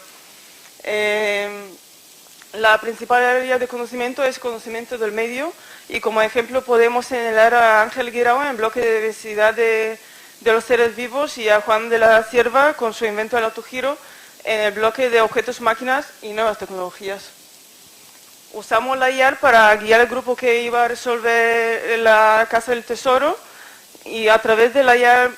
La principal área de conocimiento es conocimiento del medio y como ejemplo podemos señalar a Ángel Guirao en el bloque de diversidad de los seres vivos y a Juan de la Cierva con su invento del autogiro en el bloque de objetos, máquinas y nuevas tecnologías. Usamos la IAR para guiar al grupo que iba a resolver la Casa del Tesoro y a través de la IAR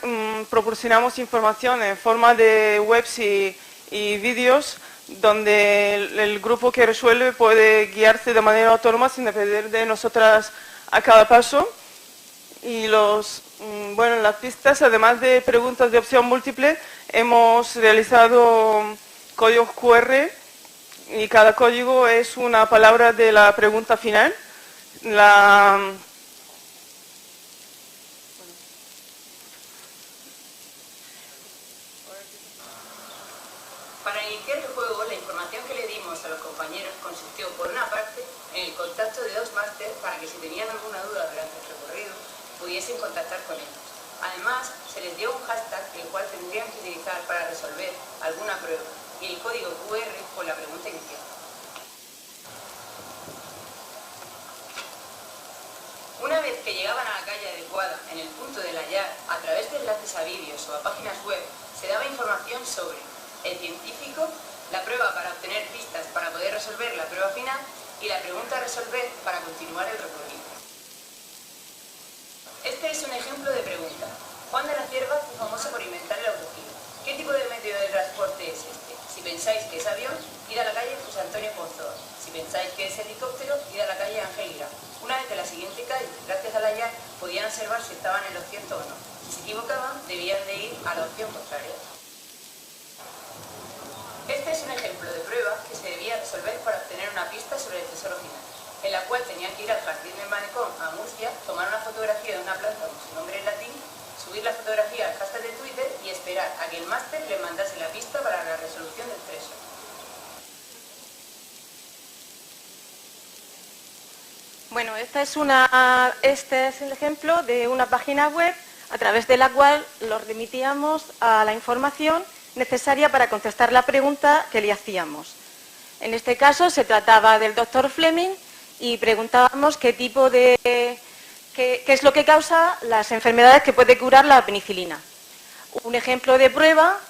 proporcionamos información en forma de webs y vídeos donde el grupo que resuelve puede guiarse de manera autónoma sin depender de nosotras a cada paso. Y las pistas, además de preguntas de opción múltiple, hemos realizado códigos QR y cada código es una palabra de la pregunta final. Para iniciar el juego, la información que le dimos a los compañeros consistió, por una parte, en el contacto de 2 másters para que si tenían alguna duda durante el recorrido, pudiesen contactar con ellos. Además, se les dio un hashtag el cual tendrían que utilizar para resolver alguna prueba y el código QR con la pregunta inicial. Una vez que llegaban a la calle adecuada, en el punto de la IAR, a través de enlaces a vídeos o a páginas web, se daba información sobre el científico, la prueba para obtener pistas para poder resolver la prueba final y la pregunta a resolver para continuar el recorrido. Este es un ejemplo de pregunta. Juan de la Cierva fue famoso por inventar el autogiro. ¿Qué tipo de medio de transporte es este? Si pensáis que es avión, id a la calle José Antonio Ponzoa. Si pensáis que es helicóptero, id a la calle Ángel Guirao. Una vez de la siguiente calle, gracias a la IAR, podían observar si estaban en lo cierto o no. Si se equivocaban, debían de ir a la opción contraria. Este es un ejemplo de prueba que se debía resolver para obtener una pista sobre el tesoro final, en la cual tenían que ir al jardín del malecón a Murcia, tomar una fotografía de una planta con su nombre en latín, subir la fotografía al hashtag de Twitter y esperar a que el máster le mandase la pista para la resolución del tesoro. Bueno, este es el ejemplo de una página web a través de la cual los remitíamos a la información necesaria para contestar la pregunta que le hacíamos. En este caso se trataba del doctor Fleming y preguntábamos qué es lo que causa las enfermedades que puede curar la penicilina. Un ejemplo de prueba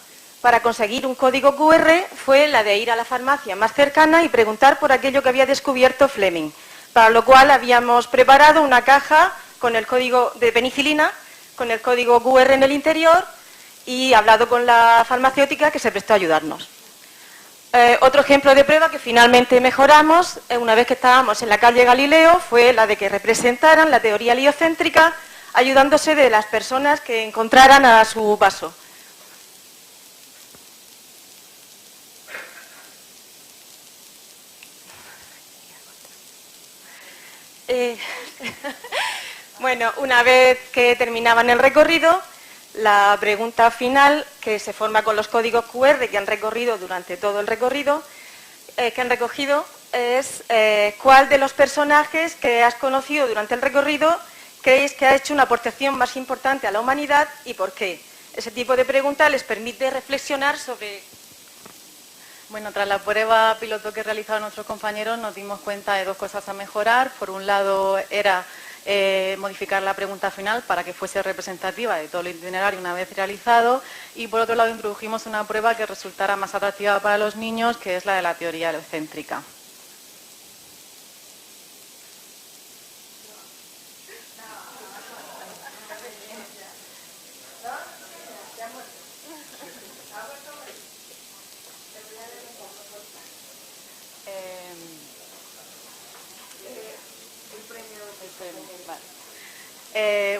para conseguir un código QR fue la de ir a la farmacia más cercana y preguntar por aquello que había descubierto Fleming, para lo cual habíamos preparado una caja con el código de penicilina, con el código QR en el interior y hablado con la farmacéutica que se prestó a ayudarnos. Otro ejemplo de prueba que finalmente mejoramos, una vez que estábamos en la calle Galileo, fue la de que representaran la teoría heliocéntrica ayudándose de las personas que encontraran a su paso. Bueno, una vez que terminaban el recorrido, la pregunta final, que se forma con los códigos QR que han recorrido durante todo el recorrido, que han recogido, es cuál de los personajes que has conocido durante el recorrido creéis que ha hecho una aportación más importante a la humanidad y por qué. Ese tipo de pregunta les permite reflexionar sobre... Bueno, tras la prueba piloto que realizaron nuestros compañeros nos dimos cuenta de 2 cosas a mejorar. Por un lado era modificar la pregunta final para que fuese representativa de todo el itinerario una vez realizado y por otro lado introdujimos una prueba que resultara más atractiva para los niños, que es la de la teoría heliocéntrica.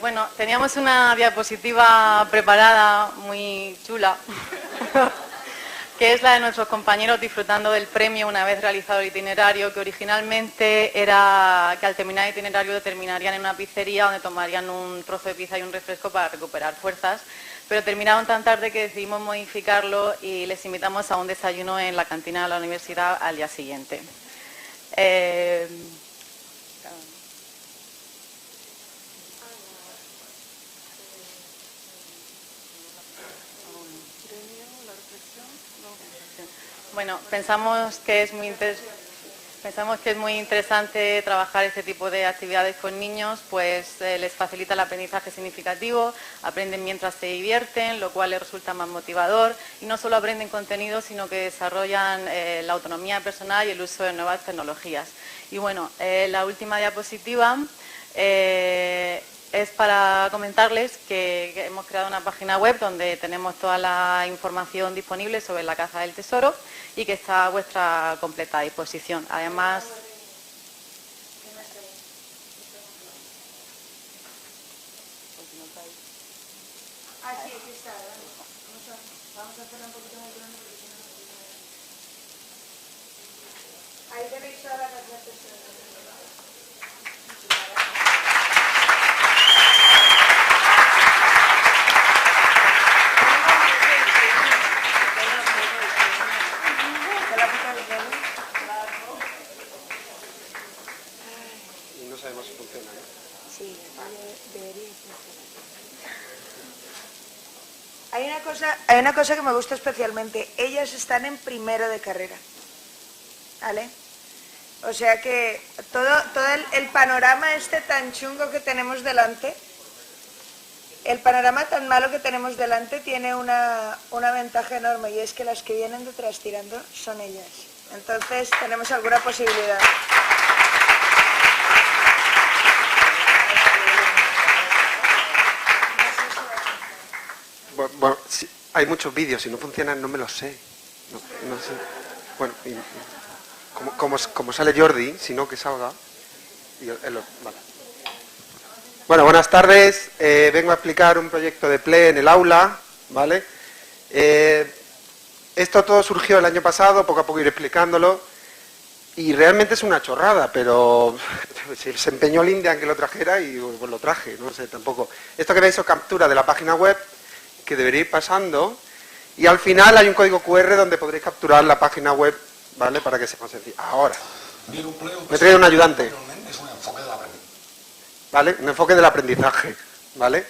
Bueno, teníamos una diapositiva preparada muy chula, que es la de nuestros compañeros disfrutando del premio una vez realizado el itinerario, que originalmente era que al terminar el itinerario terminarían en una pizzería donde tomarían un trozo de pizza y un refresco para recuperar fuerzas, pero terminaron tan tarde que decidimos modificarlo y les invitamos a un desayuno en la cantina de la universidad al día siguiente. Bueno, pensamos que es muy interesante trabajar este tipo de actividades con niños, pues les facilita el aprendizaje significativo, aprenden mientras se divierten, lo cual les resulta más motivador, y no solo aprenden contenido, sino que desarrollan la autonomía personal y el uso de nuevas tecnologías. Y bueno, la última diapositiva es para comentarles que hemos creado una página web donde tenemos toda la información disponible sobre la caza del tesoro y que está a vuestra completa disposición. Además, Ahí tenéis todas las respuestas. Y no sabemos si funciona, ¿no? Sí, debería funcionar. Hay una cosa que me gusta especialmente. Ellas están en primero de carrera. ¿Vale? O sea que todo el panorama este tan chungo que tenemos delante, el panorama tan malo que tenemos delante tiene una ventaja enorme, y es que las que vienen detrás tirando son ellas. Entonces tenemos alguna posibilidad. Bueno, sí, hay muchos vídeos, si no funcionan no me los sé. No sé. Bueno, como sale Jordi, si no que salga. Vale. Bueno, buenas tardes. Vengo a explicar un proyecto de PLE en el aula, ¿vale? Esto todo surgió el año pasado, poco a poco iré explicándolo, y realmente es una chorrada, pero se empeñó Linda en que lo trajera y pues lo traje, no sé tampoco. Esto que veis es captura de la página web, que debería ir pasando, y al final hay un código QR donde podréis capturar la página web, ¿vale? Para que sea más sencillo. Ahora, me traigo un ayudante. Es un enfoque del aprendizaje. ¿Vale? Un enfoque del aprendizaje, ¿vale?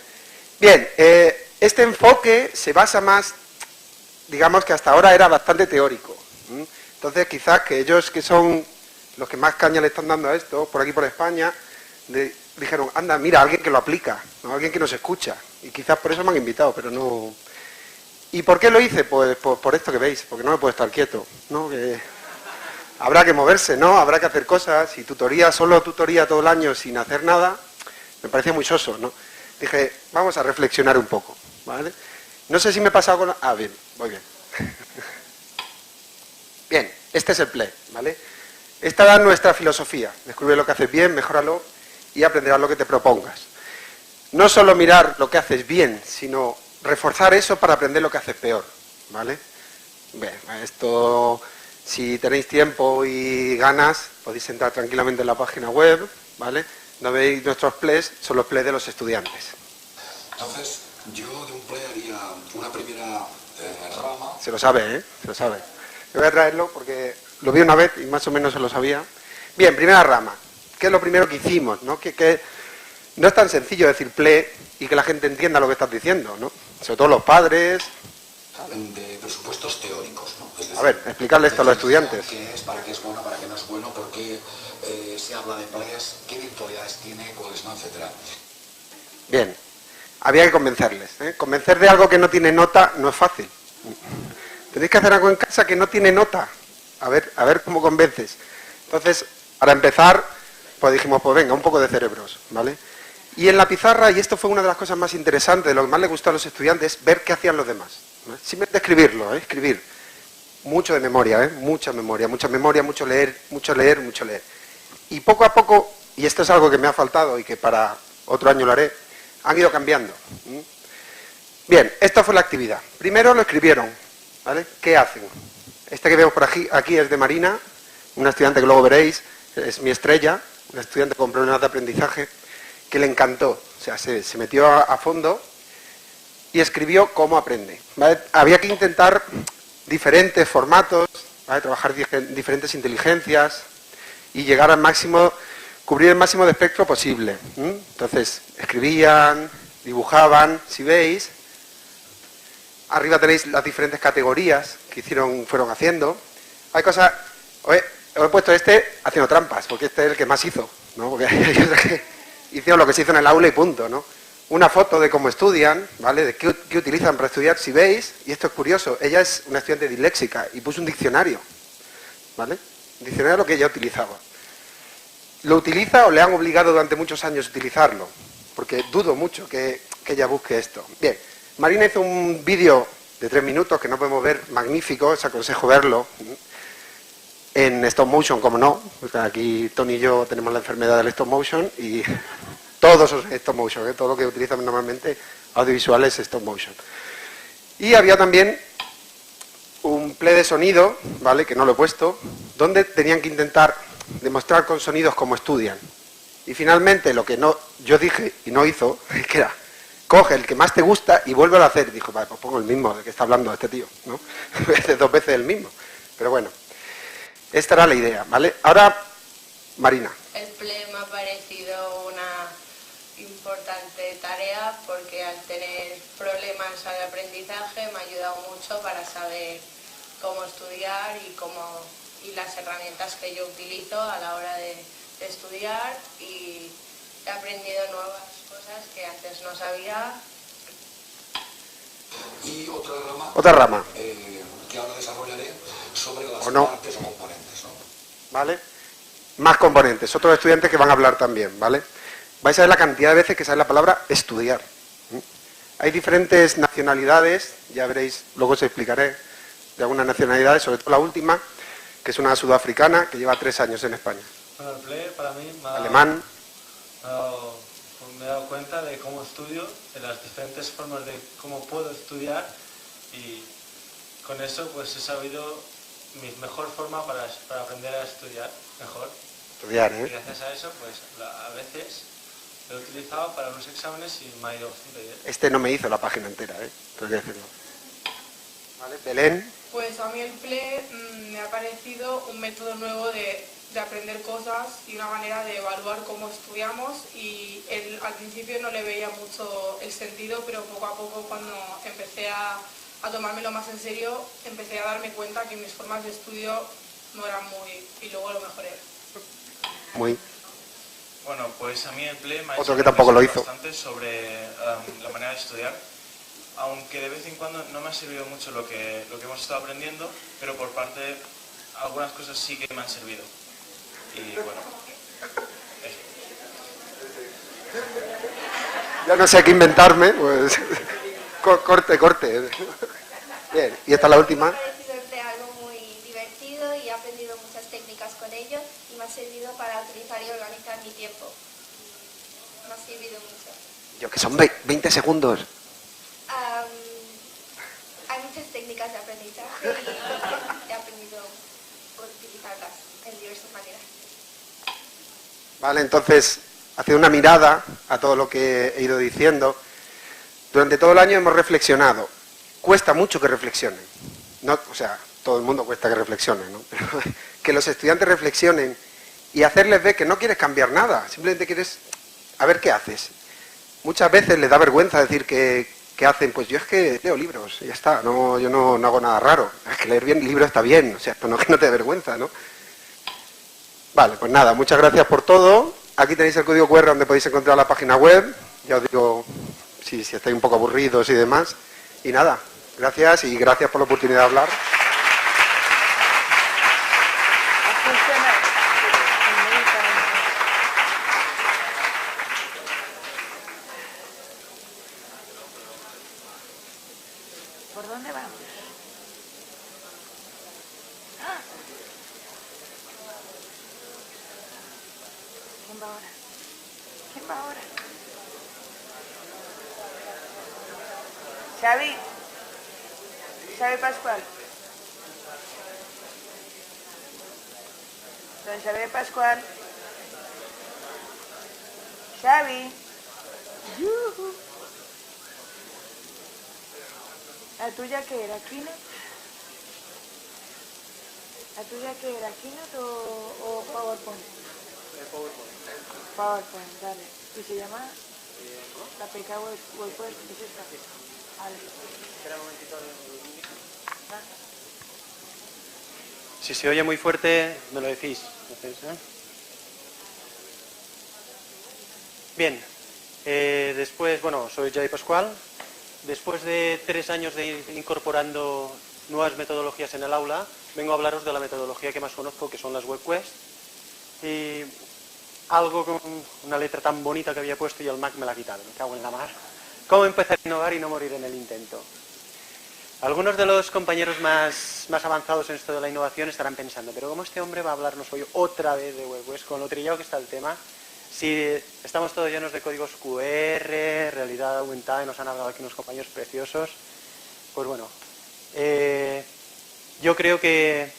Bien, este enfoque se basa más, digamos que hasta ahora era bastante teórico. Entonces quizás que ellos, que son los que más caña le están dando a esto, por aquí por España, dijeron, anda, mira, alguien que lo aplica, ¿no? Alguien que nos escucha. Y quizás por eso me han invitado, pero no... ¿Y por qué lo hice? Pues por esto que veis, porque no me puedo estar quieto, ¿no? Que habrá que moverse, ¿no? Habrá que hacer cosas, y solo tutoría todo el año sin hacer nada, me parecía muy soso, ¿no? Dije, vamos a reflexionar un poco, ¿vale? No sé si me he pasado con... Ah, bien, voy bien. Bien, este es el PLE, ¿vale? Esta es nuestra filosofía. Descubre lo que haces bien, mejóralo y aprenderás lo que te propongas. No solo mirar lo que haces bien, sino reforzar eso para aprender lo que haces peor, ¿vale? Bien, esto, si tenéis tiempo y ganas, podéis entrar tranquilamente en la página web, ¿vale? No veis nuestros PLEs, son los PLEs de los estudiantes. Entonces, yo de un PLE haría una primera rama. Se lo sabe, ¿eh? Se lo sabe. Yo voy a traerlo porque lo vi una vez y más o menos se lo sabía. Bien, primera rama. ¿Qué es lo primero que hicimos, no? Que no es tan sencillo decir PLE y que la gente entienda lo que estás diciendo, ¿no? Sobre todo los padres. De presupuestos teóricos, ¿no? Es decir, a ver, explicarle esto a los estudiantes. ¿Qué es, para qué es bueno, para qué no es bueno, por qué se habla de PLEs, qué virtualidades tiene, cuáles no, etcétera? Bien, había que convencerles, ¿eh? Convencer de algo que no tiene nota no es fácil. Tenéis que hacer algo en casa que no tiene nota. A ver cómo convences. Entonces, para empezar, pues dijimos, pues venga, un poco de cerebros, ¿vale? Y en la pizarra, y esto fue una de las cosas más interesantes, de lo que más les gustó a los estudiantes, ver qué hacían los demás, ¿no? Simplemente escribirlo, escribir. Mucho de memoria, mucha memoria, mucho leer. Y poco a poco, y esto es algo que me ha faltado y que para otro año lo haré, han ido cambiando. Bien, esta fue la actividad. Primero lo escribieron, ¿vale? ¿Qué hacen? Este que vemos por aquí es de Marina, una estudiante que luego veréis, es mi estrella, una estudiante con problemas de aprendizaje, que le encantó, o sea, se metió a fondo y escribió cómo aprende, ¿vale? Había que intentar diferentes formatos, ¿vale? Trabajar diferentes inteligencias y llegar al máximo, cubrir el máximo de espectro posible. Entonces, escribían, dibujaban, si veis, arriba tenéis las diferentes categorías que fueron haciendo. Hay cosas, os he puesto este haciendo trampas, porque este es el que más hizo, ¿no? Porque hay otros que hicieron lo que se hizo en el aula y punto, ¿no? Una foto de cómo estudian, ¿vale? De qué utilizan para estudiar, si veis, y esto es curioso, ella es una estudiante disléxica y puso un diccionario, ¿vale? Un diccionario lo que ella utilizaba. ¿Lo utiliza o le han obligado durante muchos años a utilizarlo? Porque dudo mucho que ella busque esto. Bien, Marina hizo un vídeo de 3 minutos que no podemos ver, magnífico, os aconsejo verlo, en stop motion, como no, porque aquí Tony y yo tenemos la enfermedad del stop motion y todos son stop motion, todo lo que utilizan normalmente audiovisuales es stop motion. Y había también un play de sonido, ¿vale? Que no lo he puesto, donde tenían que intentar demostrar con sonidos cómo estudian. Y finalmente lo que yo dije y no hizo, que era, coge el que más te gusta y vuélvelo a hacer. Y dijo, vale, pues pongo el mismo, de que está hablando este tío, ¿no? 2 veces el mismo. Pero bueno, esta era la idea, ¿vale? Ahora, Marina. El PLE me ha parecido una importante tarea porque al tener problemas al aprendizaje me ha ayudado mucho para saber cómo estudiar y las herramientas que yo utilizo a la hora de estudiar, y he aprendido nuevas cosas que antes no sabía. Y otra rama, que ahora desarrollaré sobre las partes o componentes, ¿no? ¿Vale? Más componentes, otros estudiantes que van a hablar también, ¿vale? Vais a ver la cantidad de veces que sale la palabra estudiar. Hay diferentes nacionalidades, ya veréis, luego os explicaré de algunas nacionalidades, sobre todo la última, que es una sudafricana que lleva 3 años en España. Bueno, el PLE para mí Alemán. Me he dado cuenta de cómo estudio, de las diferentes formas de cómo puedo estudiar, y con eso pues he sabido mi mejor forma para aprender a estudiar mejor. Estudiar, Y gracias a eso pues a veces lo he utilizado para unos exámenes y me ha ido bastante bien. Este no me hizo la página entera, tengo que decirlo. ¿Vale? Belén. Pues a mí el PLE me ha parecido un método nuevo de aprender cosas y una manera de evaluar cómo estudiamos, y al principio no le veía mucho el sentido, pero poco a poco cuando empecé a tomármelo más en serio, empecé a darme cuenta que mis formas de estudio no eran y luego lo mejoré. Muy. Bueno, pues a mí el PLE me ha Otro que tampoco lo hizo. bastante sobre la manera de estudiar, aunque de vez en cuando no me ha servido mucho lo que hemos estado aprendiendo, pero por parte algunas cosas sí que me han servido. Y bueno, eso. Ya no sé qué inventarme, pues corte. Bien, y esta es la última. Me ha parecido algo muy divertido y he aprendido muchas técnicas con ello y me ha servido para utilizar y organizar mi tiempo. Me ha servido mucho. Yo, que son 20 segundos. Hay muchas técnicas de aprendizaje y he aprendido a utilizarlas en diversas maneras. Vale, entonces, hacer una mirada a todo lo que he ido diciendo. Durante todo el año hemos reflexionado. Cuesta mucho que reflexionen. No, o sea, todo el mundo cuesta que reflexionen, ¿no? Pero que los estudiantes reflexionen y hacerles ver que no quieres cambiar nada, simplemente quieres a ver qué haces. Muchas veces les da vergüenza decir que hacen, pues yo es que leo libros, y ya está, no, yo no hago nada raro. Es que leer bien el libro está bien, o sea, esto no que no te dé vergüenza, ¿no? Vale, pues nada, muchas gracias por todo. Aquí tenéis el código QR donde podéis encontrar la página web. Ya os digo, si estáis un poco aburridos y demás. Y nada, gracias y gracias por la oportunidad de hablar. ¿Por dónde vamos? ¿Quién va ahora? ¿Quién va ahora? Xavi. Xavi Pascual. Don Xavi Pascual. Xavi. ¿La tuya qué era? ¿Keynote? ¿La tuya qué era? ¿Keynote o PowerPoint? PowerPoint, dale. ¿Y se llama? La PK WordPress, ¿es esta? Vale. Espera un momentito. Si se oye muy fuerte, me lo decís. Bien, después, bueno, soy Xavi Pascual. Después de 3 años de ir incorporando nuevas metodologías en el aula, vengo a hablaros de la metodología que más conozco, que son las WebQuest. Y algo con una letra tan bonita que había puesto y el Mac me la ha quitado, me cago en la mar. ¿Cómo empezar a innovar y no morir en el intento? Algunos de los compañeros más avanzados en esto de la innovación estarán pensando, pero ¿cómo este hombre va a hablarnos hoy otra vez de WebQuest? Con lo trillado que está el tema. Si estamos todos llenos de códigos QR, realidad aumentada, y nos han hablado aquí unos compañeros preciosos, pues bueno, yo creo que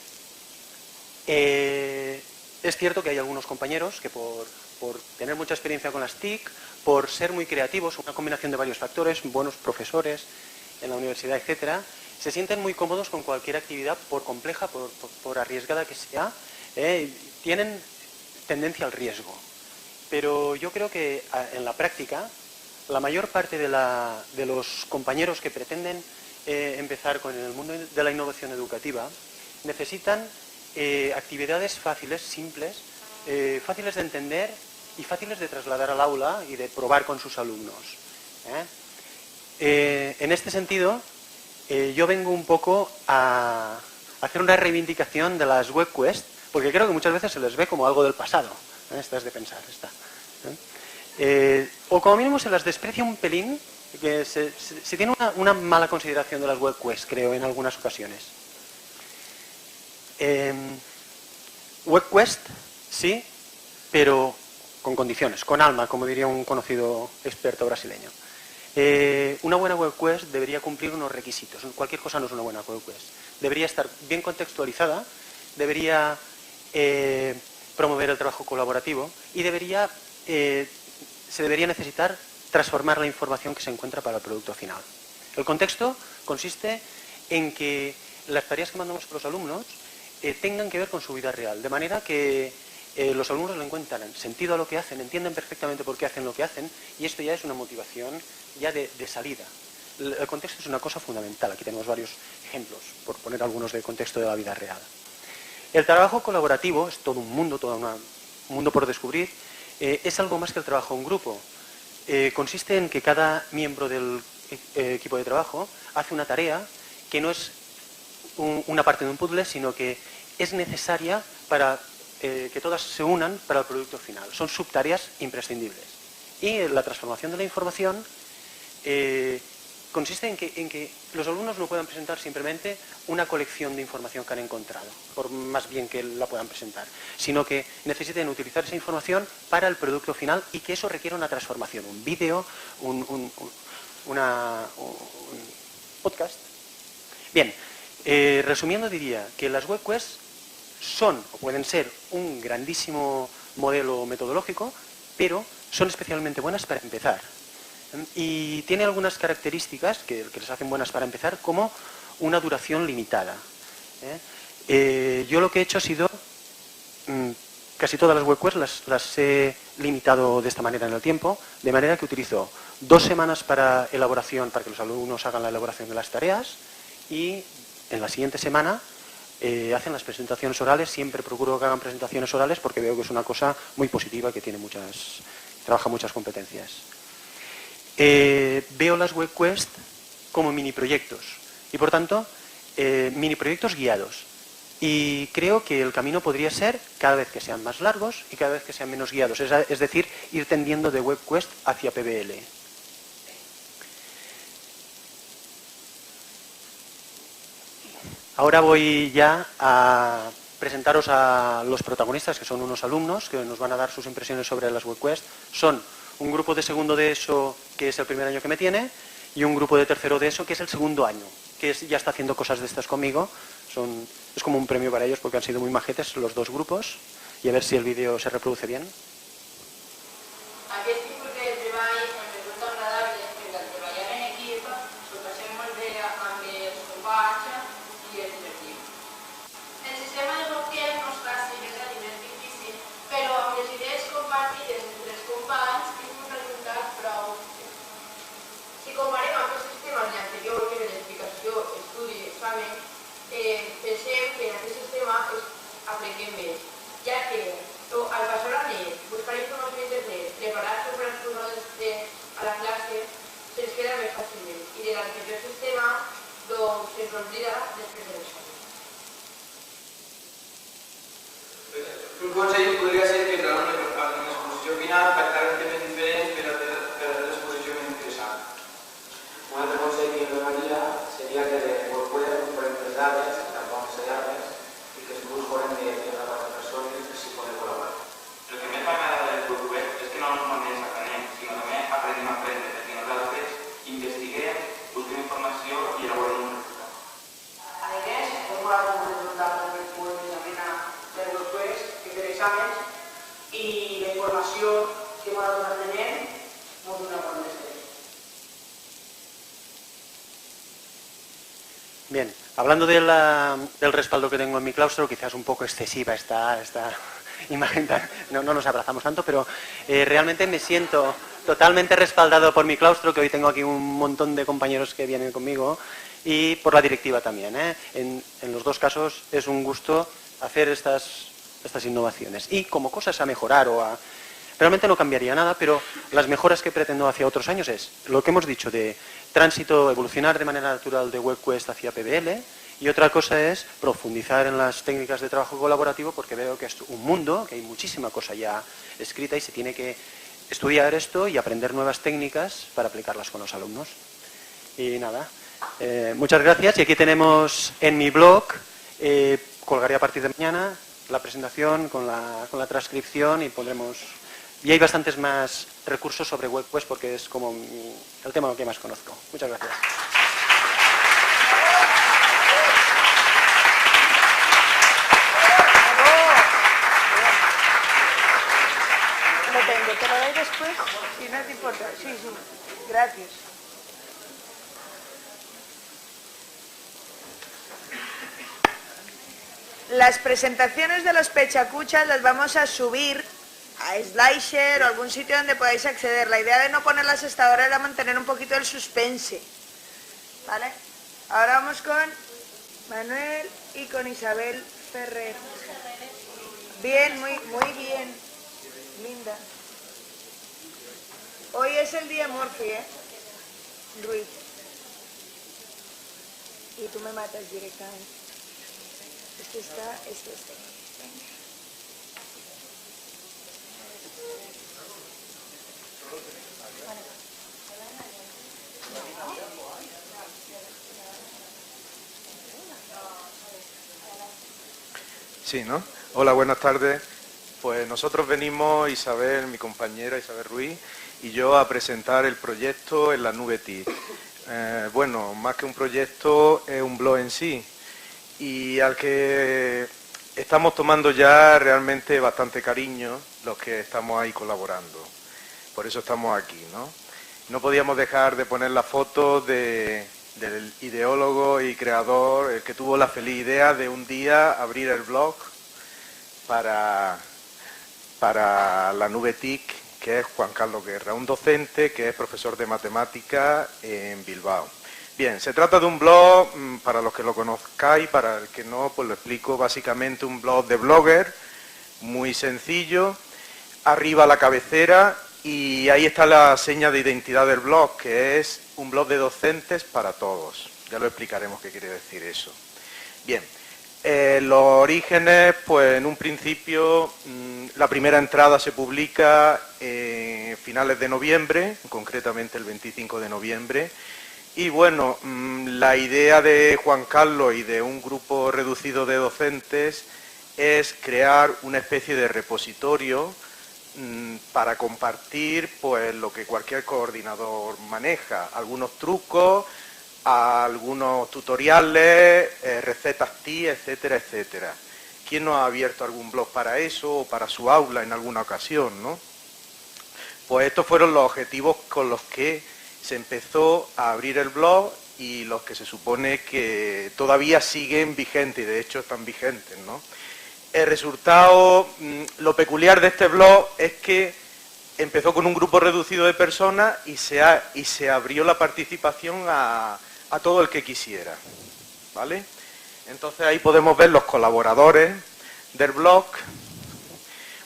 es cierto que hay algunos compañeros que por tener mucha experiencia con las TIC, por ser muy creativos, una combinación de varios factores, buenos profesores en la universidad, etcétera, se sienten muy cómodos con cualquier actividad, por compleja, por arriesgada que sea, tienen tendencia al riesgo. Pero yo creo que en la práctica, la mayor parte de los compañeros que pretenden empezar con el mundo de la innovación educativa necesitan actividades fáciles, simples, fáciles de entender y fáciles de trasladar al aula y de probar con sus alumnos. En este sentido, yo vengo un poco a hacer una reivindicación de las WebQuest, porque creo que muchas veces se les ve como algo del pasado. Esta es de pensar, esta. O como mínimo se las desprecia un pelín, que se tiene una mala consideración de las WebQuest, creo, en algunas ocasiones. WebQuest, sí, pero con condiciones, con alma, como diría un conocido experto brasileño. Una buena WebQuest debería cumplir unos requisitos. Cualquier cosa no es una buena WebQuest. Debería estar bien contextualizada, debería promover el trabajo colaborativo y se debería necesitar transformar la información que se encuentra para el producto final. El contexto consiste en que las tareas que mandamos a los alumnos tengan que ver con su vida real, de manera que los alumnos le encuentran sentido a lo que hacen, entienden perfectamente por qué hacen lo que hacen, y esto ya es una motivación ya de salida. El contexto es una cosa fundamental. Aquí tenemos varios ejemplos, por poner algunos del contexto de la vida real. El trabajo colaborativo es todo un mundo, un mundo por descubrir. Es algo más que el trabajo en grupo. Consiste en que cada miembro del equipo de trabajo hace una tarea que no es una parte de un puzzle, sino que es necesaria para que todas se unan para el producto final. Son subtareas imprescindibles. Y la transformación de la información consiste en que los alumnos no puedan presentar simplemente una colección de información que han encontrado, por más bien que la puedan presentar, sino que necesiten utilizar esa información para el producto final y que eso requiera una transformación, un vídeo, un podcast. Bien, resumiendo diría que las WebQuest son o pueden ser un grandísimo modelo metodológico, pero son especialmente buenas para empezar. Y tiene algunas características que les hacen buenas para empezar, como una duración limitada. Yo lo que he hecho ha sido, casi todas las WebQuest las he limitado de esta manera en el tiempo, de manera que utilizo 2 semanas para elaboración, para que los alumnos hagan la elaboración de las tareas, y en la siguiente semana hacen las presentaciones orales. Siempre procuro que hagan presentaciones orales porque veo que es una cosa muy positiva, que trabaja muchas competencias. Veo las WebQuest como mini proyectos y por tanto mini proyectos guiados, y creo que el camino podría ser cada vez que sean más largos y cada vez que sean menos guiados, es decir, ir tendiendo de WebQuest hacia PBL. Ahora voy ya a presentaros a los protagonistas, que son unos alumnos que nos van a dar sus impresiones sobre las WebQuest. Son un grupo de segundo de ESO, que es el primer año que me tiene, y un grupo de tercero de eso, que es el segundo año, que ya está haciendo cosas de estas conmigo. Es como un premio para ellos porque han sido muy majetes los dos grupos, y a ver si el vídeo se reproduce bien. Aquest tipus de treball em resulta agradable perquè al treballar en equip s'ho passem molt bé amb els companys i és divertit. El sistema de bloc que no és fàcil, és a dir, és difícil, però amb les idees compartides entre els companys és un resultat prou. Si comparem amb els sistemes de l'anterior, que era l'explicació, estudi, examen, pensem que en aquest sistema aprenguem més, ja que al passar a més, buscar informació a internet, preparar-se per als tornades a la classe, se'ns queda més fàcilment. I de l'anterior sistema, doncs, se'ns oblida després de l'examen. Un consell podria ser que en l'exposició final tractaran temes diferents per a fer l'exposició més interessant. Un altre consell que donaria seria que WordPress per les dades, tampoc ensenyar-les, i que els grups foren de les persones que s'hi poden col·laborar. El que més m'agrada del WordPress és que no només aprenem, sinó també aprenem a aprendre, perquè nosaltres investiguem, busquem informació i elaborem un resultat. A més, hem donat un resultat molt més amena del WordPress que per exàmens, i la informació que hem anat aprenent ens dona molt més temps. Bien, hablando del respaldo que tengo en mi claustro, quizás un poco excesiva esta imagen, no nos abrazamos tanto, pero realmente me siento totalmente respaldado por mi claustro, que hoy tengo aquí un montón de compañeros que vienen conmigo, y por la directiva también. En los dos casos es un gusto hacer estas innovaciones. Y como cosas a mejorar realmente no cambiaría nada, pero las mejoras que pretendo hacia otros años es lo que hemos dicho de tránsito, evolucionar de manera natural de WebQuest hacia PBL, y otra cosa es profundizar en las técnicas de trabajo colaborativo, porque veo que es un mundo, que hay muchísima cosa ya escrita y se tiene que estudiar esto y aprender nuevas técnicas para aplicarlas con los alumnos. Y nada, muchas gracias. Y aquí tenemos en mi blog, colgaré a partir de mañana la presentación con la transcripción y pondremos... Y hay bastantes más recursos sobre WebQuest porque es como el tema que más conozco. Muchas gracias. Lo tengo, te lo doy después, si no te importa. Sí, sí, gracias. Las presentaciones de los pechacuchas las vamos a subir a Slideshare o algún sitio donde podáis acceder. La idea de no ponerlas hasta ahora era mantener un poquito el suspense. ¿Vale? Ahora vamos con Manuel y con Isabel Ferrer. Bien, muy bien. Linda. Hoy es el día Morphy, Ruiz. Y tú me matas directamente. Este está. Venga. Sí, ¿no? Hola, buenas tardes. Pues nosotros venimos, Isabel, mi compañera Isabel Ruiz, y yo a presentar el proyecto en la nube TIC. Bueno, más que un proyecto, es un blog en sí, y al que estamos tomando ya realmente bastante cariño los que estamos ahí colaborando. Por eso estamos aquí, ¿no? No podíamos dejar de poner la foto del ideólogo y creador, el que tuvo la feliz idea de un día abrir el blog para la nube TIC, que es Juan Carlos Guerra, un docente que es profesor de matemática en Bilbao. Bien, se trata de un blog, para los que lo conozcáis, para el que no, pues lo explico, básicamente un blog de blogger, muy sencillo, arriba la cabecera, y ahí está la seña de identidad del blog, que es un blog de docentes para todos. Ya lo explicaremos qué quiere decir eso. Bien, los orígenes, pues en un principio la primera entrada se publica en finales de noviembre, concretamente el 25 de noviembre, y bueno, la idea de Juan Carlos y de un grupo reducido de docentes es crear una especie de repositorio para compartir pues lo que cualquier coordinador maneja, algunos trucos, algunos tutoriales, recetas TI, etcétera, etcétera. ¿Quién no ha abierto algún blog para eso o para su aula en alguna ocasión, no? Pues estos fueron los objetivos con los que se empezó a abrir el blog y los que se supone que todavía siguen vigentes y de hecho están vigentes, ¿no? El resultado, lo peculiar de este blog es que empezó con un grupo reducido de personas y se abrió la participación a todo el que quisiera, ¿vale? Entonces ahí podemos ver los colaboradores del blog,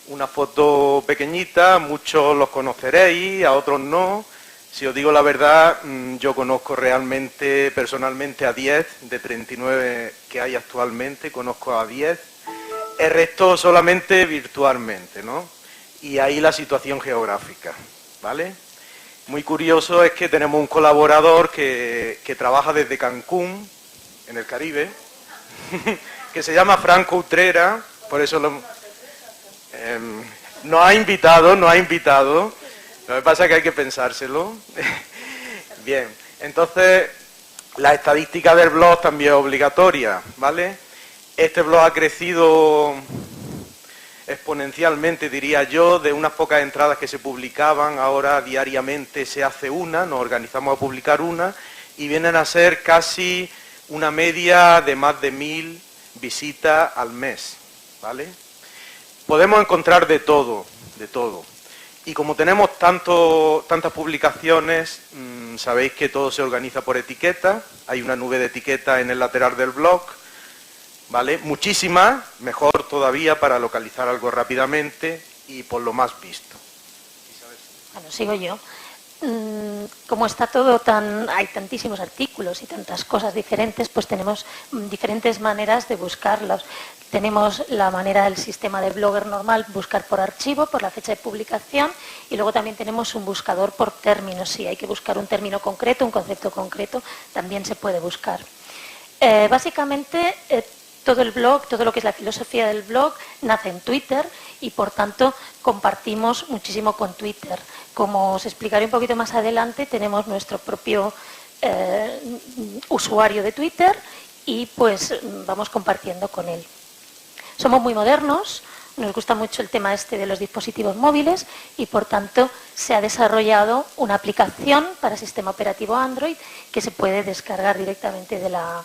una foto pequeñita, muchos los conoceréis, a otros no. Si os digo la verdad, yo conozco realmente, personalmente, a 10 de 39 que hay actualmente, conozco a 10, el resto solamente virtualmente, ¿no? Y ahí la situación geográfica, ¿vale? Muy curioso es que tenemos un colaborador que trabaja desde Cancún, en el Caribe, que se llama Franco Utrera, por eso nos ha invitado. Lo que pasa es que hay que pensárselo. Bien, entonces la estadística del blog también es obligatoria, ¿vale? Este blog ha crecido exponencialmente, diría yo, de unas pocas entradas que se publicaban, ahora diariamente se hace una, nos organizamos a publicar una, y vienen a ser casi una media de más de 1000 visitas al mes, ¿vale? Podemos encontrar de todo, de todo. Y como tenemos tantas publicaciones, sabéis que todo se organiza por etiqueta, hay una nube de etiquetas en el lateral del blog, ¿vale? Muchísimas, mejor todavía para localizar algo rápidamente y por lo más visto. Bueno, sigo yo. Como está todo hay tantísimos artículos y tantas cosas diferentes, pues tenemos diferentes maneras de buscarlos. Tenemos la manera del sistema de Blogger normal, buscar por archivo, por la fecha de publicación, y luego también tenemos un buscador por términos. Si hay que buscar un término concreto, un concepto concreto, también se puede buscar. Básicamente, todo el blog, todo lo que es la filosofía del blog, nace en Twitter y, por tanto, compartimos muchísimo con Twitter. Como os explicaré un poquito más adelante, tenemos nuestro propio usuario de Twitter y pues vamos compartiendo con él. Somos muy modernos, nos gusta mucho el tema de los dispositivos móviles y, por tanto, se ha desarrollado una aplicación para sistema operativo Android que se puede descargar directamente de la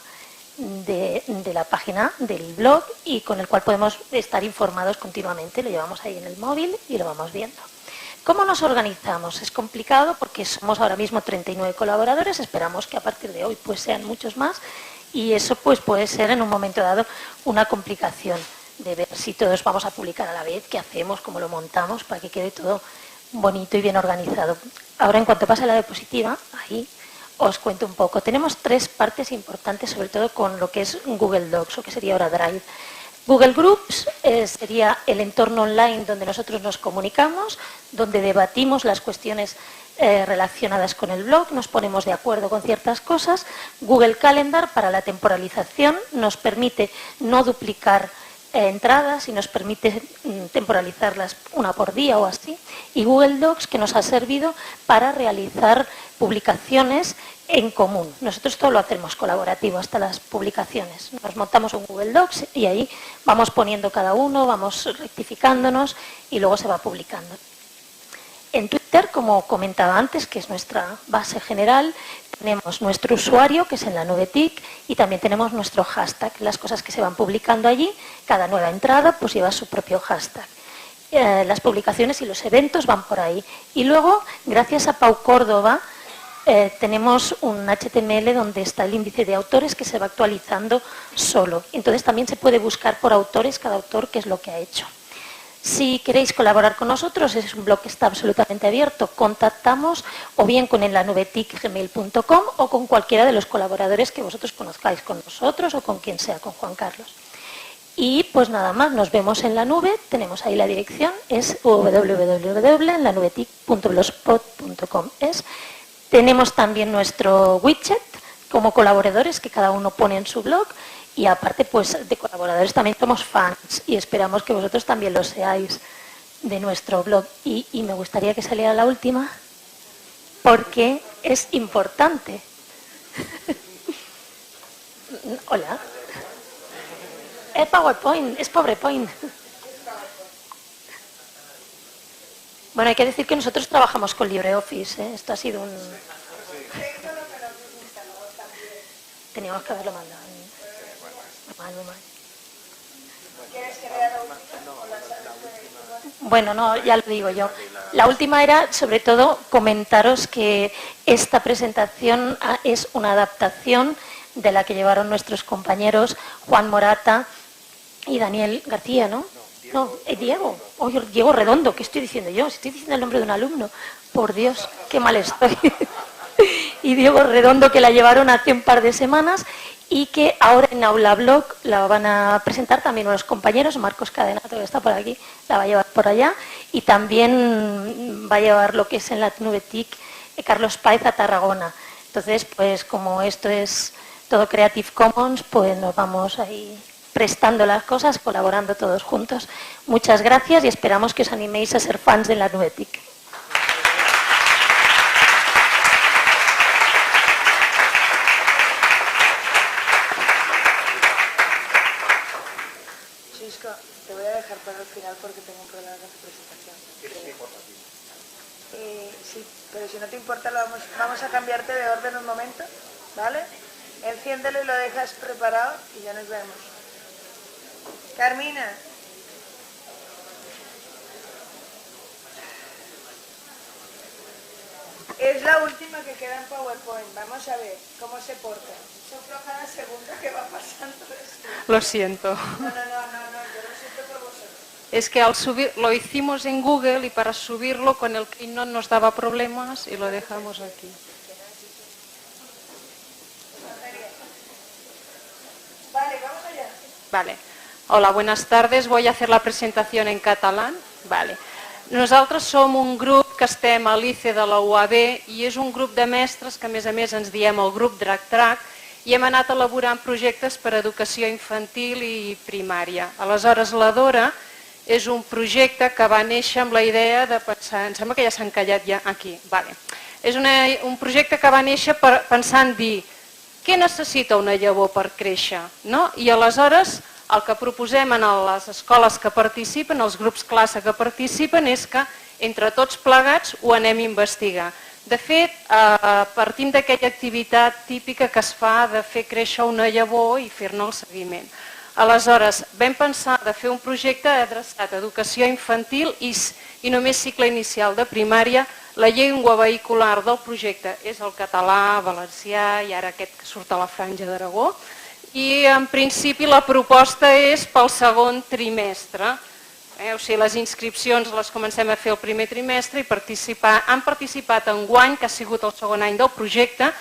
página del blog y con el cual podemos estar informados continuamente. Lo llevamos ahí en el móvil y lo vamos viendo. ¿Cómo nos organizamos? Es complicado porque somos ahora mismo 39 colaboradores, esperamos que a partir de hoy pues sean muchos más y eso pues puede ser en un momento dado una complicación de ver si todos vamos a publicar a la vez, qué hacemos, cómo lo montamos para que quede todo bonito y bien organizado. Ahora, en cuanto pase la diapositiva, ahí os cuento un poco. Tenemos 3 partes importantes, sobre todo con lo que es Google Docs, o que sería ahora Drive. Google Groups sería el entorno online donde nosotros nos comunicamos, donde debatimos las cuestiones relacionadas con el blog, nos ponemos de acuerdo con ciertas cosas. Google Calendar para la temporalización nos permite no duplicar entradas y nos permite temporalizarlas una por día o así. Y Google Docs, que nos ha servido para realizar publicaciones en común. Nosotros todo lo hacemos colaborativo, hasta las publicaciones. Nos montamos un Google Docs y ahí vamos poniendo cada uno, vamos rectificándonos y luego se va publicando. En Twitter, como comentaba antes, que es nuestra base general, tenemos nuestro usuario, que es en la nube TIC, y también tenemos nuestro hashtag, las cosas que se van publicando allí. Cada nueva entrada pues lleva su propio hashtag. Las publicaciones y los eventos van por ahí. Y luego, gracias a Pau Córdoba, tenemos un HTML donde está el índice de autores que se va actualizando solo. Entonces también se puede buscar por autores, cada autor, qué es lo que ha hecho. Si queréis colaborar con nosotros, es un blog que está absolutamente abierto. Contactamos o bien con enlanubetic@gmail.com o con cualquiera de los colaboradores que vosotros conozcáis, con nosotros o con quien sea, con Juan Carlos. Y pues nada más, nos vemos en la nube, tenemos ahí la dirección, es www.enlanubetic.blogspot.com. Tenemos también nuestro widget como colaboradores que cada uno pone en su blog. Y aparte, pues de colaboradores también somos fans y esperamos que vosotros también lo seáis. de nuestro blog. Y me gustaría que saliera la última, porque es importante. Hola. Es PowerPoint, es PowerPoint. Bueno, hay que decir que nosotros trabajamos con LibreOffice, ¿eh? Esto ha sido un... Teníamos que haberlo mandado. Muy mal. Bueno, no, ya lo digo yo. La última era, sobre todo, comentaros que esta presentación es una adaptación de la que llevaron nuestros compañeros Juan Morata y Daniel García, ¿no? No, Diego. Oye, Diego Redondo, ¿qué estoy diciendo yo? Estoy diciendo el nombre de un alumno. Por Dios, qué mal estoy. Y Diego Redondo, que la llevaron hace un par de semanas y que ahora en Aula Blog la van a presentar también unos compañeros. Marcos Cadenato, que está por aquí, la va a llevar por allá. Y también va a llevar lo que es en la Nube TIC Carlos Páez a Tarragona. Entonces, pues como esto es todo Creative Commons, pues nos vamos ahí prestando las cosas, colaborando todos juntos. Muchas gracias y esperamos que os animéis a ser fans de la Nube TIC. Chisco, te voy a dejar para el final porque tengo un problema con tu presentación. Sí, pero si no te importa, vamos a cambiarte de orden un momento, ¿vale? Enciéndelo y lo dejas preparado y ya nos vemos. Carmina. Es la última que queda en PowerPoint. Vamos a ver cómo se porta. Sufro cada segundo que va pasando esto. Lo siento. No, yo lo siento por vosotros. Es que al subir, lo hicimos en Google y para subirlo con el Keynote nos daba problemas y lo dejamos aquí. Vale, vamos allá. Vale. Hola, buenas tardes. Voy a hacer la presentación en catalán. Vale. Nosaltres som un grup que estem a l'ICE de la UAB i és un grup de mestres que a més ens diem el grup DRAC-TRAC i hem anat elaborant projectes per a educació infantil i primària. Aleshores, la Dora és un projecte que va néixer amb la idea de pensar... Em sembla que ja s'ha encallat ja aquí. Vale. És un projecte que va néixer pensant dir què necessita una llavor per créixer? No? I aleshores el que proposem en les escoles que participen, els grups classe que participen, és que entre tots plegats ho anem a investigar. De fet, partim d'aquella activitat típica que es fa de fer créixer una llavor i fer-ne el seguiment. Aleshores, vam pensar de fer un projecte adreçat a educació infantil i només cicle inicial de primària. La llengua vehicular del projecte és el català, valencià i ara aquest que surt a la Franja d'Aragó. I en principi la proposta és pel segon trimestre. O sigui, les inscripcions les comencem a fer el primer trimestre i han participat enguany, que ha sigut el segon any del projecte,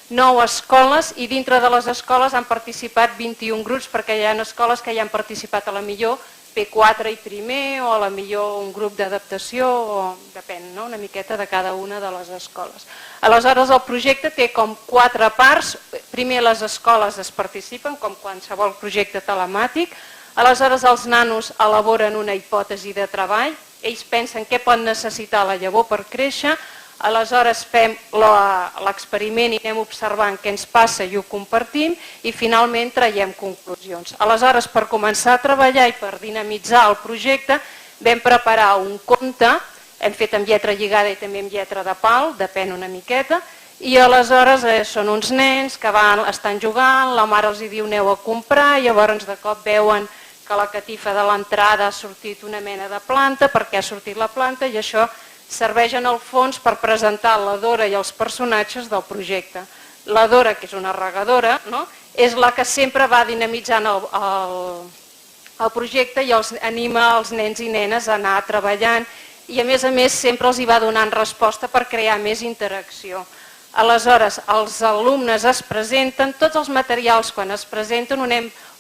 9 escoles i dintre de les escoles han participat 21 grups perquè hi ha escoles que ja han participat a la millor P4 i primer o a la millor un grup d'adaptació, depèn una miqueta de cada una de les escoles. Aleshores el projecte té com 4 parts, primer les escoles es participen com qualsevol projecte telemàtic, aleshores els nanos elaboren una hipòtesi de treball, ells pensen què pot necessitar la llavor per créixer, aleshores fem l'experiment i anem observant què ens passa i ho compartim i finalment traiem conclusions. Aleshores, per començar a treballar i per dinamitzar el projecte, vam preparar un conte, hem fet amb lletra lligada i també amb lletra de pal, depèn una miqueta, i aleshores són uns nens que estan jugant, la mare els diu aneu a comprar, i llavors de cop veuen que a la catifa de l'entrada ha sortit una mena de planta, perquè ha sortit la planta, i això serveix en el fons per presentar la Dora i els personatges del projecte. La Dora, que és una regadora, és la que sempre va dinamitzant el projecte i els anima els nens i nenes a anar treballant i a més sempre els hi va donant resposta per crear més interacció. Aleshores, els alumnes es presenten, tots els materials quan es presenten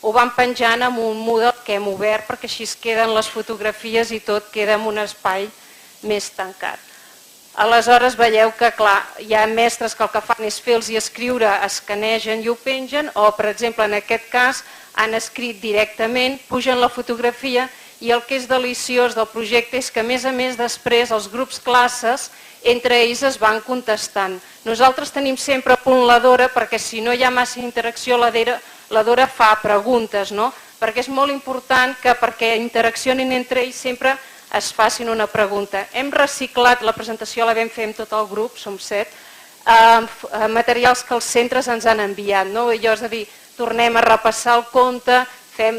ho van penjant en un Moodle que hem obert perquè així es queden les fotografies i tot queda en un espai més tancat. Aleshores veieu que hi ha mestres que el que fan és fer-los i escriure, escanegen i ho pengen, o per exemple en aquest cas han escrit directament, pugen la fotografia I el que és deliciós del projecte és que, a més, després els grups classes, entre ells es van contestant. Nosaltres tenim sempre a punt la Dora, perquè si no hi ha massa interacció, la Dora fa preguntes, no? Perquè és molt important que perquè interaccionin entre ells sempre es facin una pregunta. Hem reciclat, la presentació la vam fer amb tot el grup, som 7, materials que els centres ens han enviat, no? Allò és a dir, tornem a repassar el conte,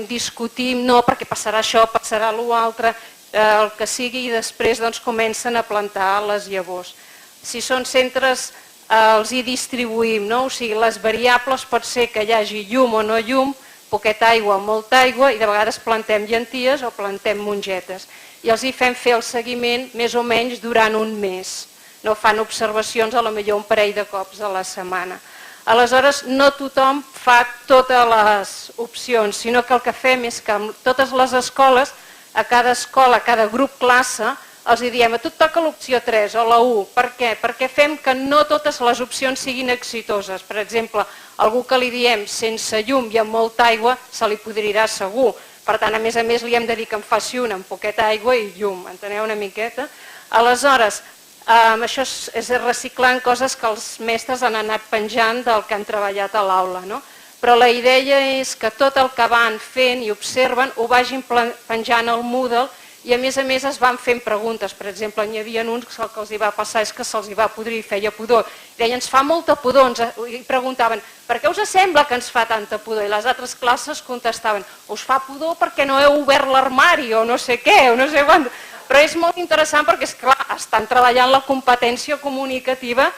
discutim, no, perquè passarà això, passarà l'altre, el que sigui, i després comencen a plantar les llavors. Si són centres, els hi distribuïm, no? O sigui, les variables pot ser que hi hagi llum o no llum, poqueta aigua o molta aigua, i de vegades plantem llenties o plantem mongetes. I els hi fem fer el seguiment més o menys durant un mes. No fan observacions a lo millor un parell de cops a la setmana. Aleshores, no tothom fa totes les opcions, sinó que el que fem és que amb totes les escoles, a cada escola, a cada grup classe, els diem, a tu et toca l'opció 3 o la 1. Per què? Perquè fem que no totes les opcions siguin exitoses. Per exemple, algú que li diem sense llum i amb molta aigua, se li podrirà segur. Per tant, a més, li hem de dir que en faci una amb poqueta aigua i llum. Enteneu una miqueta? Aleshores, això és reciclant coses que els mestres han anat penjant del que han treballat a l'aula, no? Però la idea és que tot el que van fent i observen ho vagin penjant al Moodle i a més es van fent preguntes. Per exemple, n'hi havia uns que el que els va passar és que se'ls va podrir i feia pudor. Deien, ens fa molta pudor, i preguntaven, per què us sembla que ens fa tanta pudor? I les altres classes contestaven, us fa pudor perquè no heu obert l'armari o no sé què, o no sé quant. Però és molt interessant perquè, esclar, estan treballant la competència comunicativa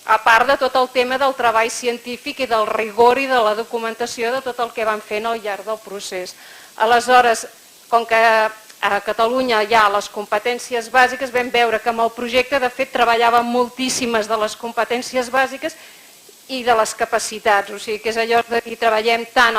a part de tot el tema del treball científic i del rigor i de la documentació de tot el que van fent al llarg del procés. Aleshores, com que a Catalunya hi ha les competències bàsiques, vam veure que amb el projecte, de fet, treballàvem moltíssimes de les competències bàsiques i de les capacitats. O sigui, que és allò de que treballem tant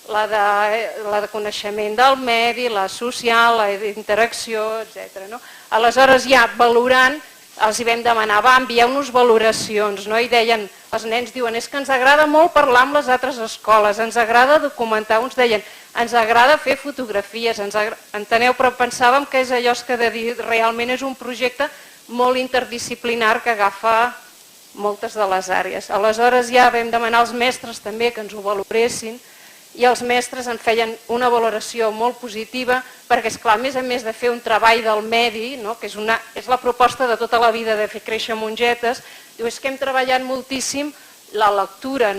la de coneixement del medi, la social, la d'interacció, etc. Aleshores, ja valorant, els hi vam demanar, envieu-nos valoracions, i deien, els nens diuen, és que ens agrada molt parlar amb les altres escoles, ens agrada documentar, uns deien, ens agrada fer fotografies, enteneu, però pensàvem que és allò que de dir, realment és un projecte molt interdisciplinar que agafa moltes de les àrees. Aleshores ja vam demanar als mestres també que ens ho valoressin, i els mestres en feien una valoració molt positiva perquè, esclar, a més de fer un treball del medi, que és la proposta de tota la vida de fer créixer mongetes, diu, és que hem treballat moltíssim la lectura,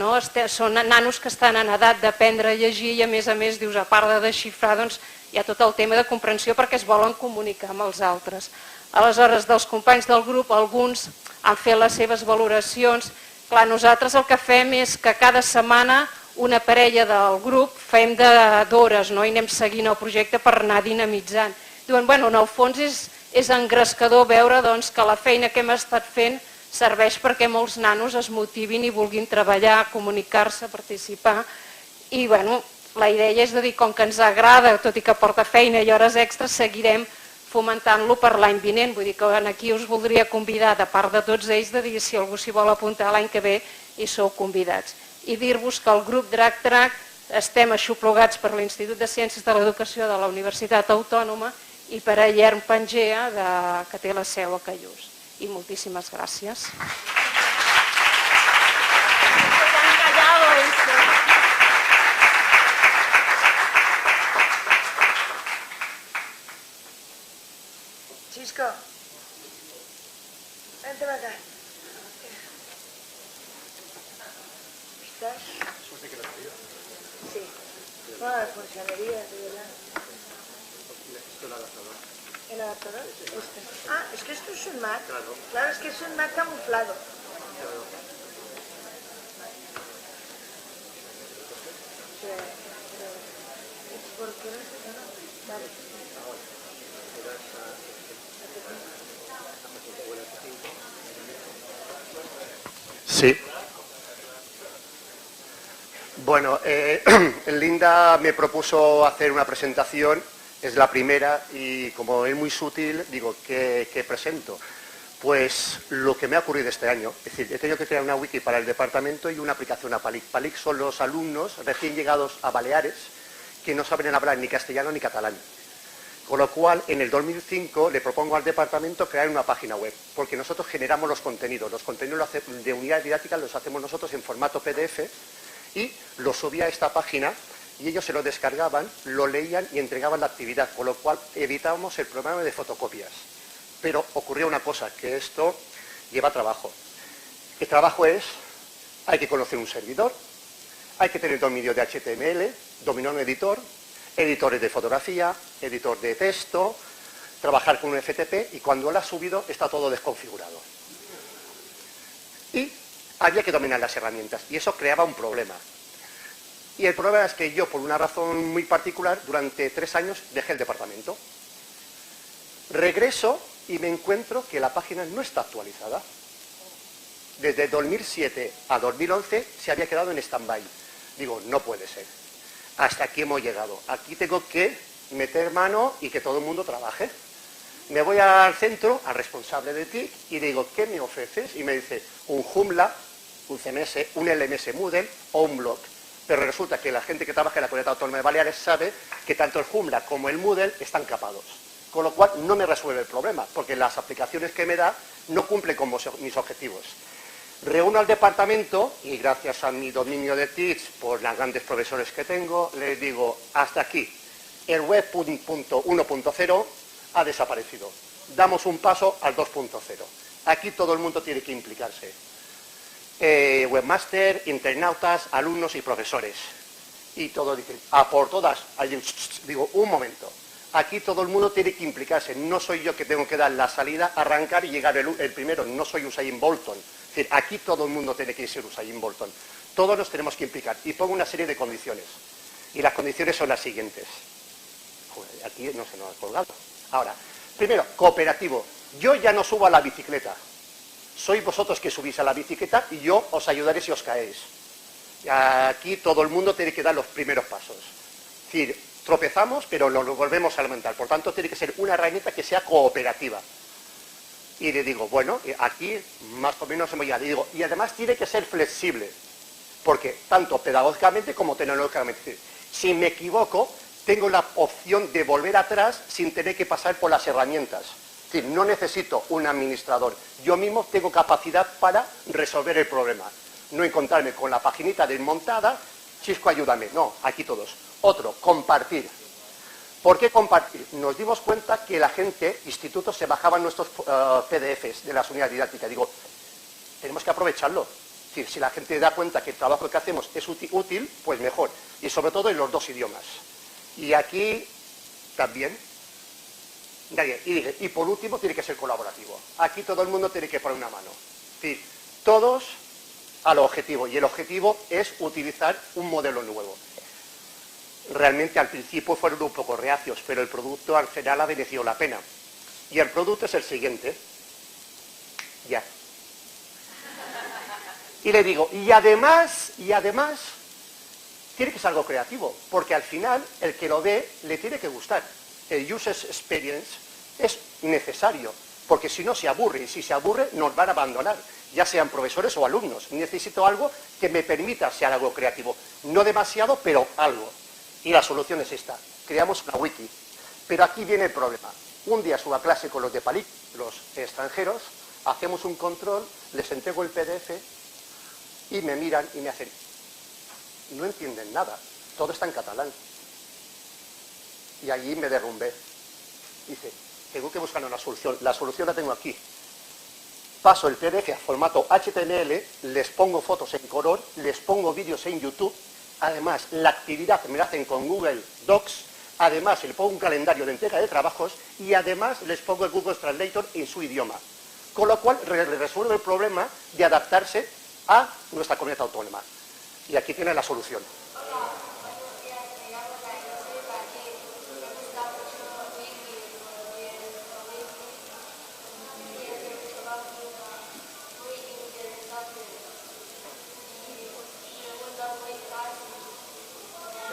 són nanos que estan en edat d'aprendre a llegir i a més, dius, a part de desxifrar, hi ha tot el tema de comprensió perquè es volen comunicar amb els altres. Aleshores, dels companys del grup, alguns han fet les seves valoracions. Clar, nosaltres el que fem és que cada setmana una parella del grup fem d'hores i anem seguint el projecte per anar dinamitzant. Diuen, en el fons és engrescador veure que la feina que hem estat fent serveix perquè molts nanos es motivin i vulguin treballar, comunicar-se, participar. I la idea és de dir, com que ens agrada, tot i que porta feina i hores extres, seguirem fomentant-lo per l'any vinent. Vull dir que aquí us voldria convidar, de part de tots ells, de dir si algú s'hi vol apuntar l'any que ve i sou convidats. I dir-vos que el grup DRAC-TRAC estem aixoplugats per l'Institut de Ciències de l'Educació de la Universitat Autònoma i per a Guillerm Pangea, que té la seu a Callús. I moltíssimes gràcies. Chisco, vente para acá. ¿Estás? Sí. Bueno, las funcionerías, de verdad. ¿El adaptador? Este. Ah, es que esto es un Mac. Claro, es que es un Mac camuflado. ¿Por qué no sé? Vale. Sí. Bueno, Linda me propuso hacer una presentación, es la primera y como es muy sutil, digo, ¿qué presento? Pues lo que me ha ocurrido este año. Es decir, he tenido que crear una wiki para el departamento y una aplicación a PALIC. PALIC son los alumnos recién llegados a Baleares que no saben hablar ni castellano ni catalán. Con lo cual, en el 2005 le propongo al departamento crear una página web, porque nosotros generamos los contenidos de unidad didáctica los hacemos nosotros en formato PDF y los subía a esta página y ellos se lo descargaban, lo leían y entregaban la actividad, con lo cual evitábamos el problema de fotocopias. Pero ocurrió una cosa, que esto lleva trabajo. El trabajo es, hay que conocer un servidor, hay que tener dominio de HTML, dominar un editor, editores de fotografía, editor de texto, trabajar con un FTP y cuando lo has subido está todo desconfigurado. Y había que dominar las herramientas y eso creaba un problema. Y el problema es que yo, por una razón muy particular, durante 3 años dejé el departamento. Regreso y me encuentro que la página no está actualizada. Desde 2007 a 2011 se había quedado en stand-by. Digo, no puede ser. Hasta aquí hemos llegado. Aquí tengo que meter mano y que todo el mundo trabaje. Me voy al centro, al responsable de TIC, y digo, ¿qué me ofreces? Y me dice, un Joomla, un CMS, un LMS Moodle o un blog. Pero resulta que la gente que trabaja en la Comunidad Autónoma de Baleares sabe que tanto el Joomla como el Moodle están capados. Con lo cual no me resuelve el problema, porque las aplicaciones que me da no cumplen con mis objetivos. Reúno al departamento y gracias a mi dominio de TIC, por los grandes profesores que tengo, les digo, hasta aquí, el web 1.0 ha desaparecido. Damos un paso al 2.0. Aquí todo el mundo tiene que implicarse. Webmaster, internautas, alumnos y profesores. Y todos dicen, a por todas. Digo, un momento. Aquí todo el mundo tiene que implicarse. No soy yo que tengo que dar la salida, arrancar y llegar el primero. No soy Usain Bolton. Es decir, aquí todo el mundo tiene que ser Usain Bolton. Todos nos tenemos que implicar. Y pongo una serie de condiciones. Y las condiciones son las siguientes. Joder, aquí no se nos ha colgado. Ahora, primero, cooperativo. Yo ya no subo a la bicicleta. Sois vosotros que subís a la bicicleta y yo os ayudaré si os caéis. Aquí todo el mundo tiene que dar los primeros pasos. Es decir, tropezamos, pero lo volvemos a lamentar. Por tanto, tiene que ser una herramienta que sea cooperativa. Y le digo, bueno, aquí más o menos hemos llegado. Y digo, y además tiene que ser flexible, porque tanto pedagógicamente como tecnológicamente. Si me equivoco, tengo la opción de volver atrás sin tener que pasar por las herramientas. Es decir, no necesito un administrador. Yo mismo tengo capacidad para resolver el problema. No encontrarme con la paginita desmontada, Chisco, ayúdame. No, aquí todos. Otro, compartir. ¿Por qué compartir? Nos dimos cuenta que la gente, institutos, se bajaban nuestros PDFs de las unidades didácticas. Digo, tenemos que aprovecharlo. Es decir, si la gente da cuenta que el trabajo que hacemos es útil, pues mejor. Y sobre todo en los 2 idiomas. Y aquí también. Y por último, tiene que ser colaborativo. Aquí todo el mundo tiene que poner una mano. Es decir, todos al objetivo. Y el objetivo es utilizar un modelo nuevo. Realmente al principio fueron un poco reacios, pero el producto al final ha merecido la pena. Y el producto es el siguiente. Ya. Y le digo, y además, tiene que ser algo creativo, porque al final el que lo ve le tiene que gustar. El user experience es necesario, porque si no se aburre, y si se aburre nos van a abandonar, ya sean profesores o alumnos. Necesito algo que me permita ser algo creativo. No demasiado, pero algo. Y la solución es esta. Creamos una wiki. Pero aquí viene el problema. Un día subo a clase con los de Palic, los extranjeros, hacemos un control, les entrego el PDF y me miran y me hacen, no entienden nada, todo está en catalán. Y allí me derrumbé. Dice, tengo que buscar una solución. La solución la tengo aquí. Paso el PDF a formato HTML, les pongo fotos en color, les pongo vídeos en YouTube. Además, la actividad me la hacen con Google Docs, además le pongo un calendario de entrega de trabajos y además les pongo el Google Translator en su idioma. Con lo cual, resuelve el problema de adaptarse a nuestra comunidad autónoma. Y aquí tiene la solución.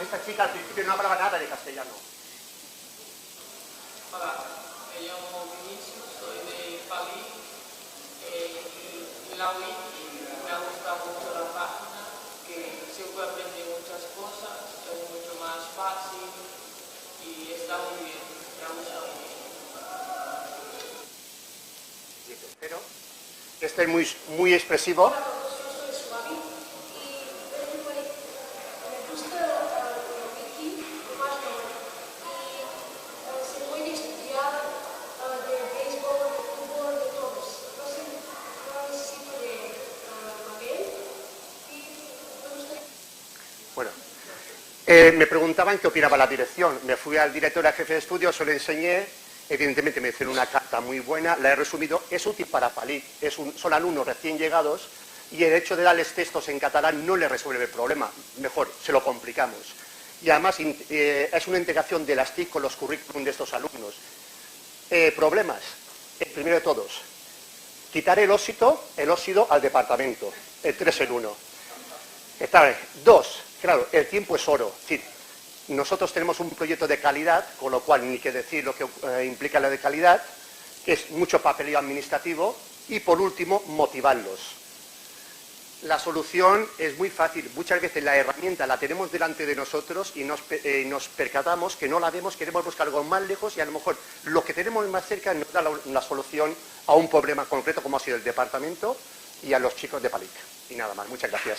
Esta chica al principio no hablaba nada de castellano. Hola, me llamo Vinicius, soy de Pali y la wiki me ha gustado mucho la página, que se puede aprender muchas cosas, es mucho más fácil y está muy bien, me ha gustado. Este es muy expresivo. Bueno, me preguntaban qué opinaba la dirección. Me fui al director, al jefe de estudio, se lo enseñé. Evidentemente me hicieron una carta muy buena, la he resumido. Es útil para PALIC, son alumnos recién llegados y el hecho de darles textos en catalán no les resuelve el problema. Mejor, se lo complicamos. Y además es una integración de las TIC con los currículum de estos alumnos. Problemas. El primero de todos, quitar el óxido al departamento, el 3 en 1. Está bien. 2, claro, el tiempo es oro. Es decir, nosotros tenemos un proyecto de calidad, con lo cual ni que decir lo que implica la de calidad, que es mucho papeleo administrativo, y por último, motivarlos. La solución es muy fácil. Muchas veces la herramienta la tenemos delante de nosotros y nos percatamos que no la vemos, queremos buscar algo más lejos y a lo mejor lo que tenemos más cerca nos da la solución a un problema concreto como ha sido el departamento y a los chicos de PALIC. Y nada más. Muchas gracias.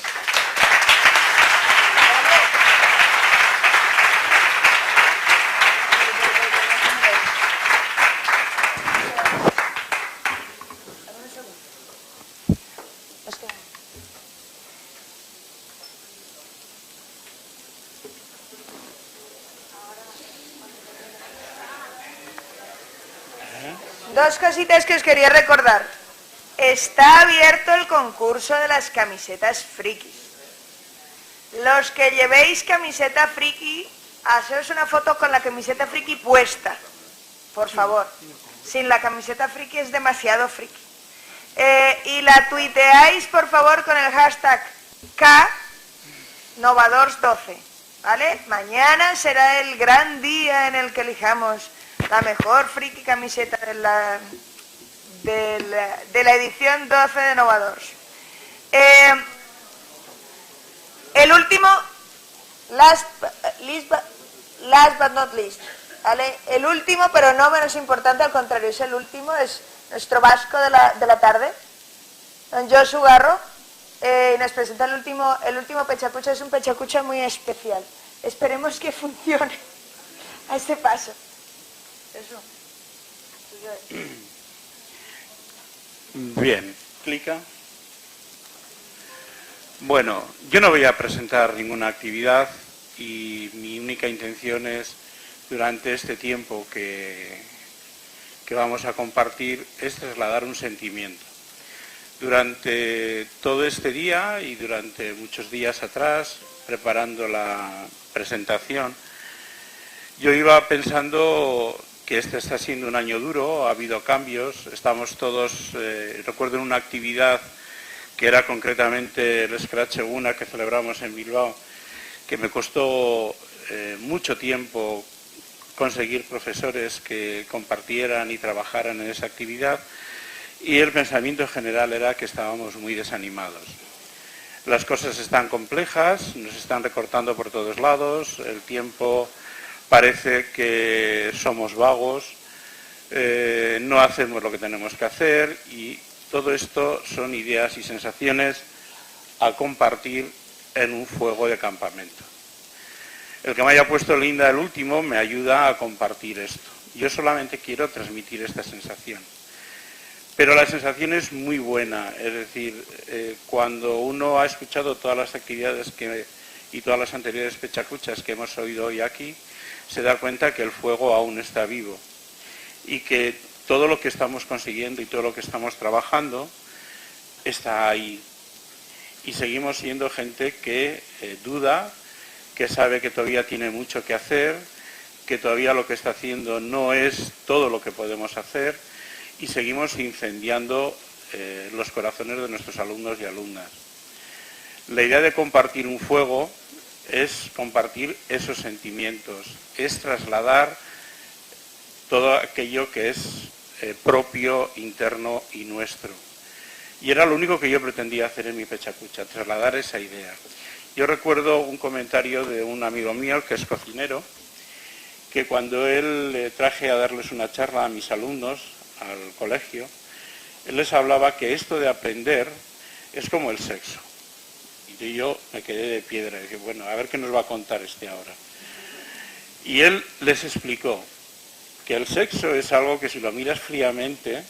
Dos cositas que os quería recordar. Está abierto el concurso de las camisetas frikis. Los que llevéis camiseta friki, haceos una foto con la camiseta friki puesta, por favor. Sin la camiseta friki es demasiado friki. Y la tuiteáis, por favor, con el hashtag K-Novadors12, ¿vale? Mañana será el gran día en el que elijamos la mejor friki camiseta de la edición 12 de Novadors. El último, last but not least, ¿vale? El último, pero no menos importante, al contrario, es el último, es nuestro vasco de la tarde, don Josu Garro, y nos presenta el último pechacucha. Es un pechacucha muy especial. Esperemos que funcione a este paso. Eso. Bien, clica. Bueno, yo no voy a presentar ninguna actividad y mi única intención es, durante este tiempo que vamos a compartir, es trasladar un sentimiento. Durante todo este día y durante muchos días atrás, preparando la presentación, yo iba pensando que este está siendo un año duro, ha habido cambios, estamos todos, recuerdo en una actividad que era concretamente el Scratch Eguna que celebramos en Bilbao, que me costó mucho tiempo conseguir profesores que compartieran y trabajaran en esa actividad, y el pensamiento general era que estábamos muy desanimados. Las cosas están complejas, nos están recortando por todos lados, el tiempo parece que somos vagos, no hacemos lo que tenemos que hacer, y todo esto son ideas y sensaciones a compartir en un fuego de campamento. El que me haya puesto Linda el último me ayuda a compartir esto. Yo solamente quiero transmitir esta sensación. Pero la sensación es muy buena, es decir, cuando uno ha escuchado todas las actividades y todas las anteriores pechacuchas que hemos oído hoy aquí, se da cuenta que el fuego aún está vivo y que todo lo que estamos consiguiendo y todo lo que estamos trabajando está ahí. Y seguimos siendo gente que duda, que sabe que todavía tiene mucho que hacer, que todavía lo que está haciendo no es todo lo que podemos hacer, y seguimos incendiando los corazones de nuestros alumnos y alumnas. La idea de compartir un fuego es compartir esos sentimientos, es trasladar todo aquello que es propio, interno y nuestro. Y era lo único que yo pretendía hacer en mi pechacucha, trasladar esa idea. Yo recuerdo un comentario de un amigo mío que es cocinero, que cuando él le traje a darles una charla a mis alumnos al colegio, él les hablaba que esto de aprender es como el sexo. Y yo me quedé de piedra y dije, bueno, a ver qué nos va a contar este ahora. Y él les explicó que el sexo es algo que si lo miras fríamente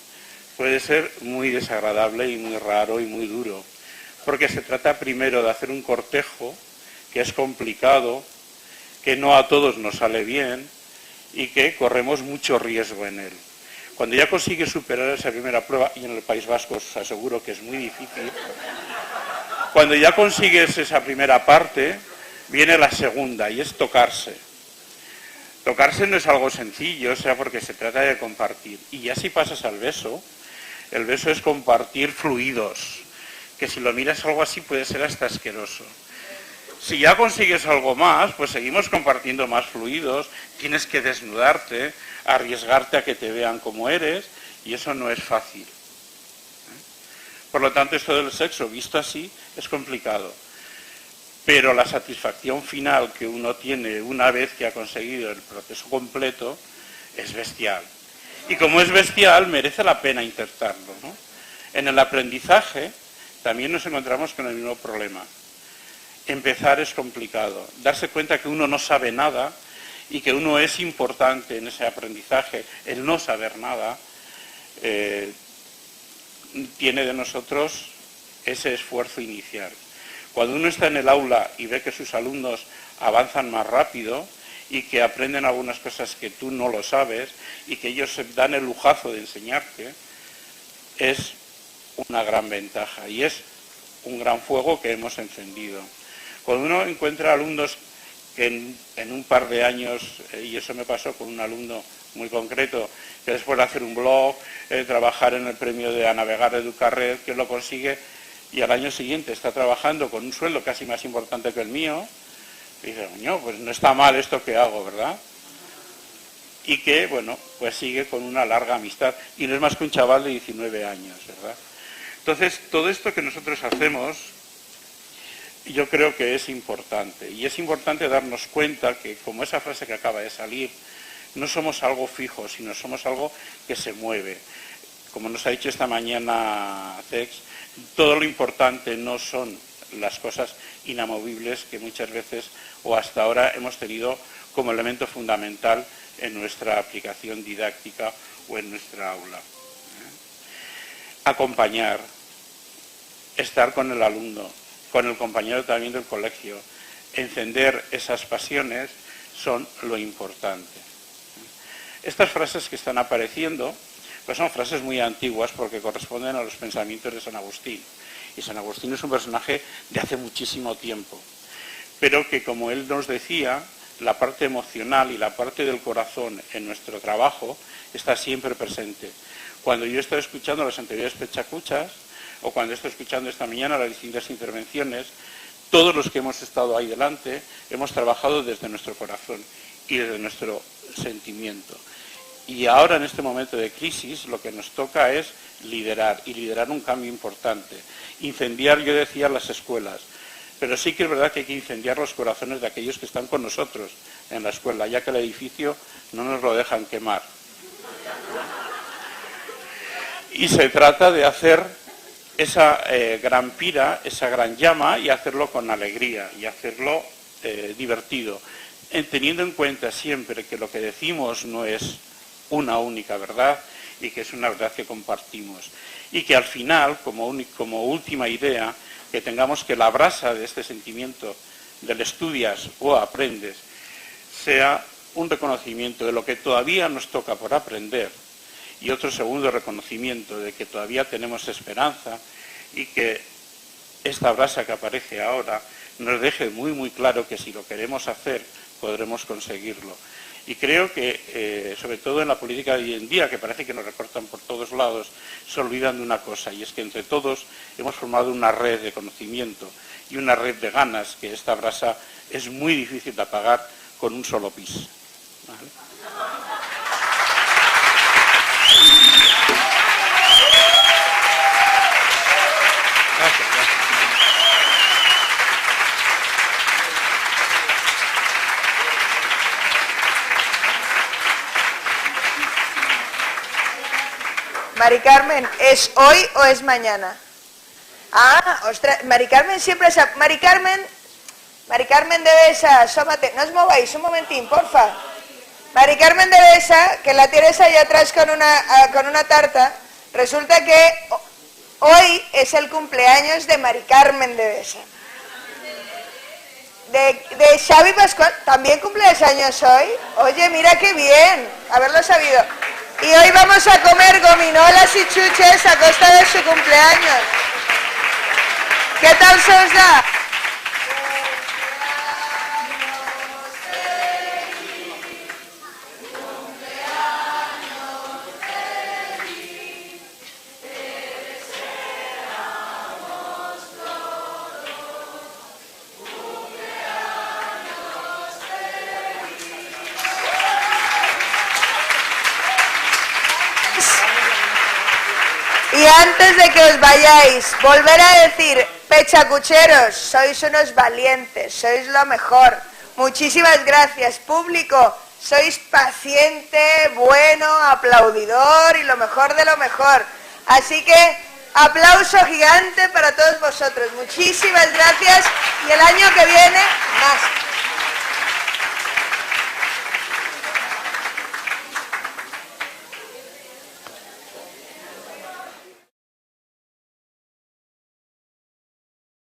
puede ser muy desagradable y muy raro y muy duro, porque se trata primero de hacer un cortejo que es complicado, que no a todos nos sale bien y que corremos mucho riesgo en él. Cuando ya consigues superar esa primera prueba, y en el País Vasco os aseguro que es muy difícil, cuando ya consigues esa primera parte, viene la segunda y es tocarse. Tocarse no es algo sencillo, o sea, porque se trata de compartir. Y ya si pasas al beso, el beso es compartir fluidos, que si lo miras algo así puede ser hasta asqueroso. Si ya consigues algo más, pues seguimos compartiendo más fluidos, tienes que desnudarte, arriesgarte a que te vean como eres, y eso no es fácil. Por lo tanto, esto del sexo, visto así, es complicado. Pero la satisfacción final que uno tiene una vez que ha conseguido el proceso completo es bestial. Y como es bestial, merece la pena intentarlo, ¿no? En el aprendizaje también nos encontramos con el mismo problema. Empezar es complicado. Darse cuenta que uno no sabe nada y que uno es importante en ese aprendizaje, el no saber nada, tiene de nosotros ese esfuerzo inicial. Cuando uno está en el aula y ve que sus alumnos avanzan más rápido y que aprenden algunas cosas que tú no lo sabes y que ellos se dan el lujazo de enseñarte, es una gran ventaja y es un gran fuego que hemos encendido. Cuando uno encuentra alumnos que en un par de años, y eso me pasó con un alumno muy concreto, que después de hacer un blog, trabajar en el premio de A Navegar Educarred, que lo consigue, y al año siguiente está trabajando con un sueldo casi más importante que el mío, y dice, coño, pues no está mal esto que hago, ¿verdad? Y que, bueno, pues sigue con una larga amistad, y no es más que un chaval de 19 años, ¿verdad? Entonces, todo esto que nosotros hacemos, yo creo que es importante, y es importante darnos cuenta que, como esa frase que acaba de salir, no somos algo fijo, sino somos algo que se mueve. Como nos ha dicho esta mañana Cex, todo lo importante no son las cosas inamovibles que muchas veces o hasta ahora hemos tenido como elemento fundamental en nuestra aplicación didáctica o en nuestra aula. Acompañar, estar con el alumno, con el compañero también del colegio, encender esas pasiones son lo importante. Estas frases que están apareciendo pues son frases muy antiguas porque corresponden a los pensamientos de San Agustín. Y San Agustín es un personaje de hace muchísimo tiempo, pero que, como él nos decía, la parte emocional y la parte del corazón en nuestro trabajo está siempre presente. Cuando yo estoy escuchando las anteriores pechacuchas, o cuando estoy escuchando esta mañana las distintas intervenciones, todos los que hemos estado ahí delante hemos trabajado desde nuestro corazón y desde nuestro sentimiento. Y ahora, en este momento de crisis, lo que nos toca es liderar, y liderar un cambio importante. Incendiar, yo decía, las escuelas, pero sí que es verdad que hay que incendiar los corazones de aquellos que están con nosotros en la escuela, ya que el edificio no nos lo dejan quemar. Y se trata de hacer esa gran pira, esa gran llama, y hacerlo con alegría, y hacerlo divertido, teniendo en cuenta siempre que lo que decimos no es una única verdad y que es una verdad que compartimos. Y que al final, como última idea, que tengamos que la brasa de este sentimiento del estudias o aprendes sea un reconocimiento de lo que todavía nos toca por aprender y otro segundo reconocimiento de que todavía tenemos esperanza y que esta brasa que aparece ahora nos deje muy muy claro que si lo queremos hacer podremos conseguirlo. Y creo que, sobre todo en la política de hoy en día, que parece que nos recortan por todos lados, se olvidan de una cosa, y es que entre todos hemos formado una red de conocimiento y una red de ganas, que esta brasa es muy difícil de apagar con un solo pis. ¿Vale? Gracias. Mari Carmen, ¿es hoy o es mañana? Ah, ostras, Mari Carmen siempre... Mari Carmen debe esa, asómate, no os mováis, un momentín, porfa. Mari Carmen debe esa, que la tienes ahí atrás con una tarta. Resulta que hoy es el cumpleaños de Mari Carmen de Besa. De Xavi Pascual, ¿también cumples años hoy? Oye, mira qué bien, haberlo sabido. Y hoy vamos a comer gominolas y chuches a costa de su cumpleaños. ¿Qué tal se os da? Y antes de que os vayáis, volver a decir, pechacucheros, sois unos valientes, sois lo mejor. Muchísimas gracias, público, sois paciente, bueno, aplaudidor y lo mejor de lo mejor. Así que, aplauso gigante para todos vosotros. Muchísimas gracias y el año que viene, más.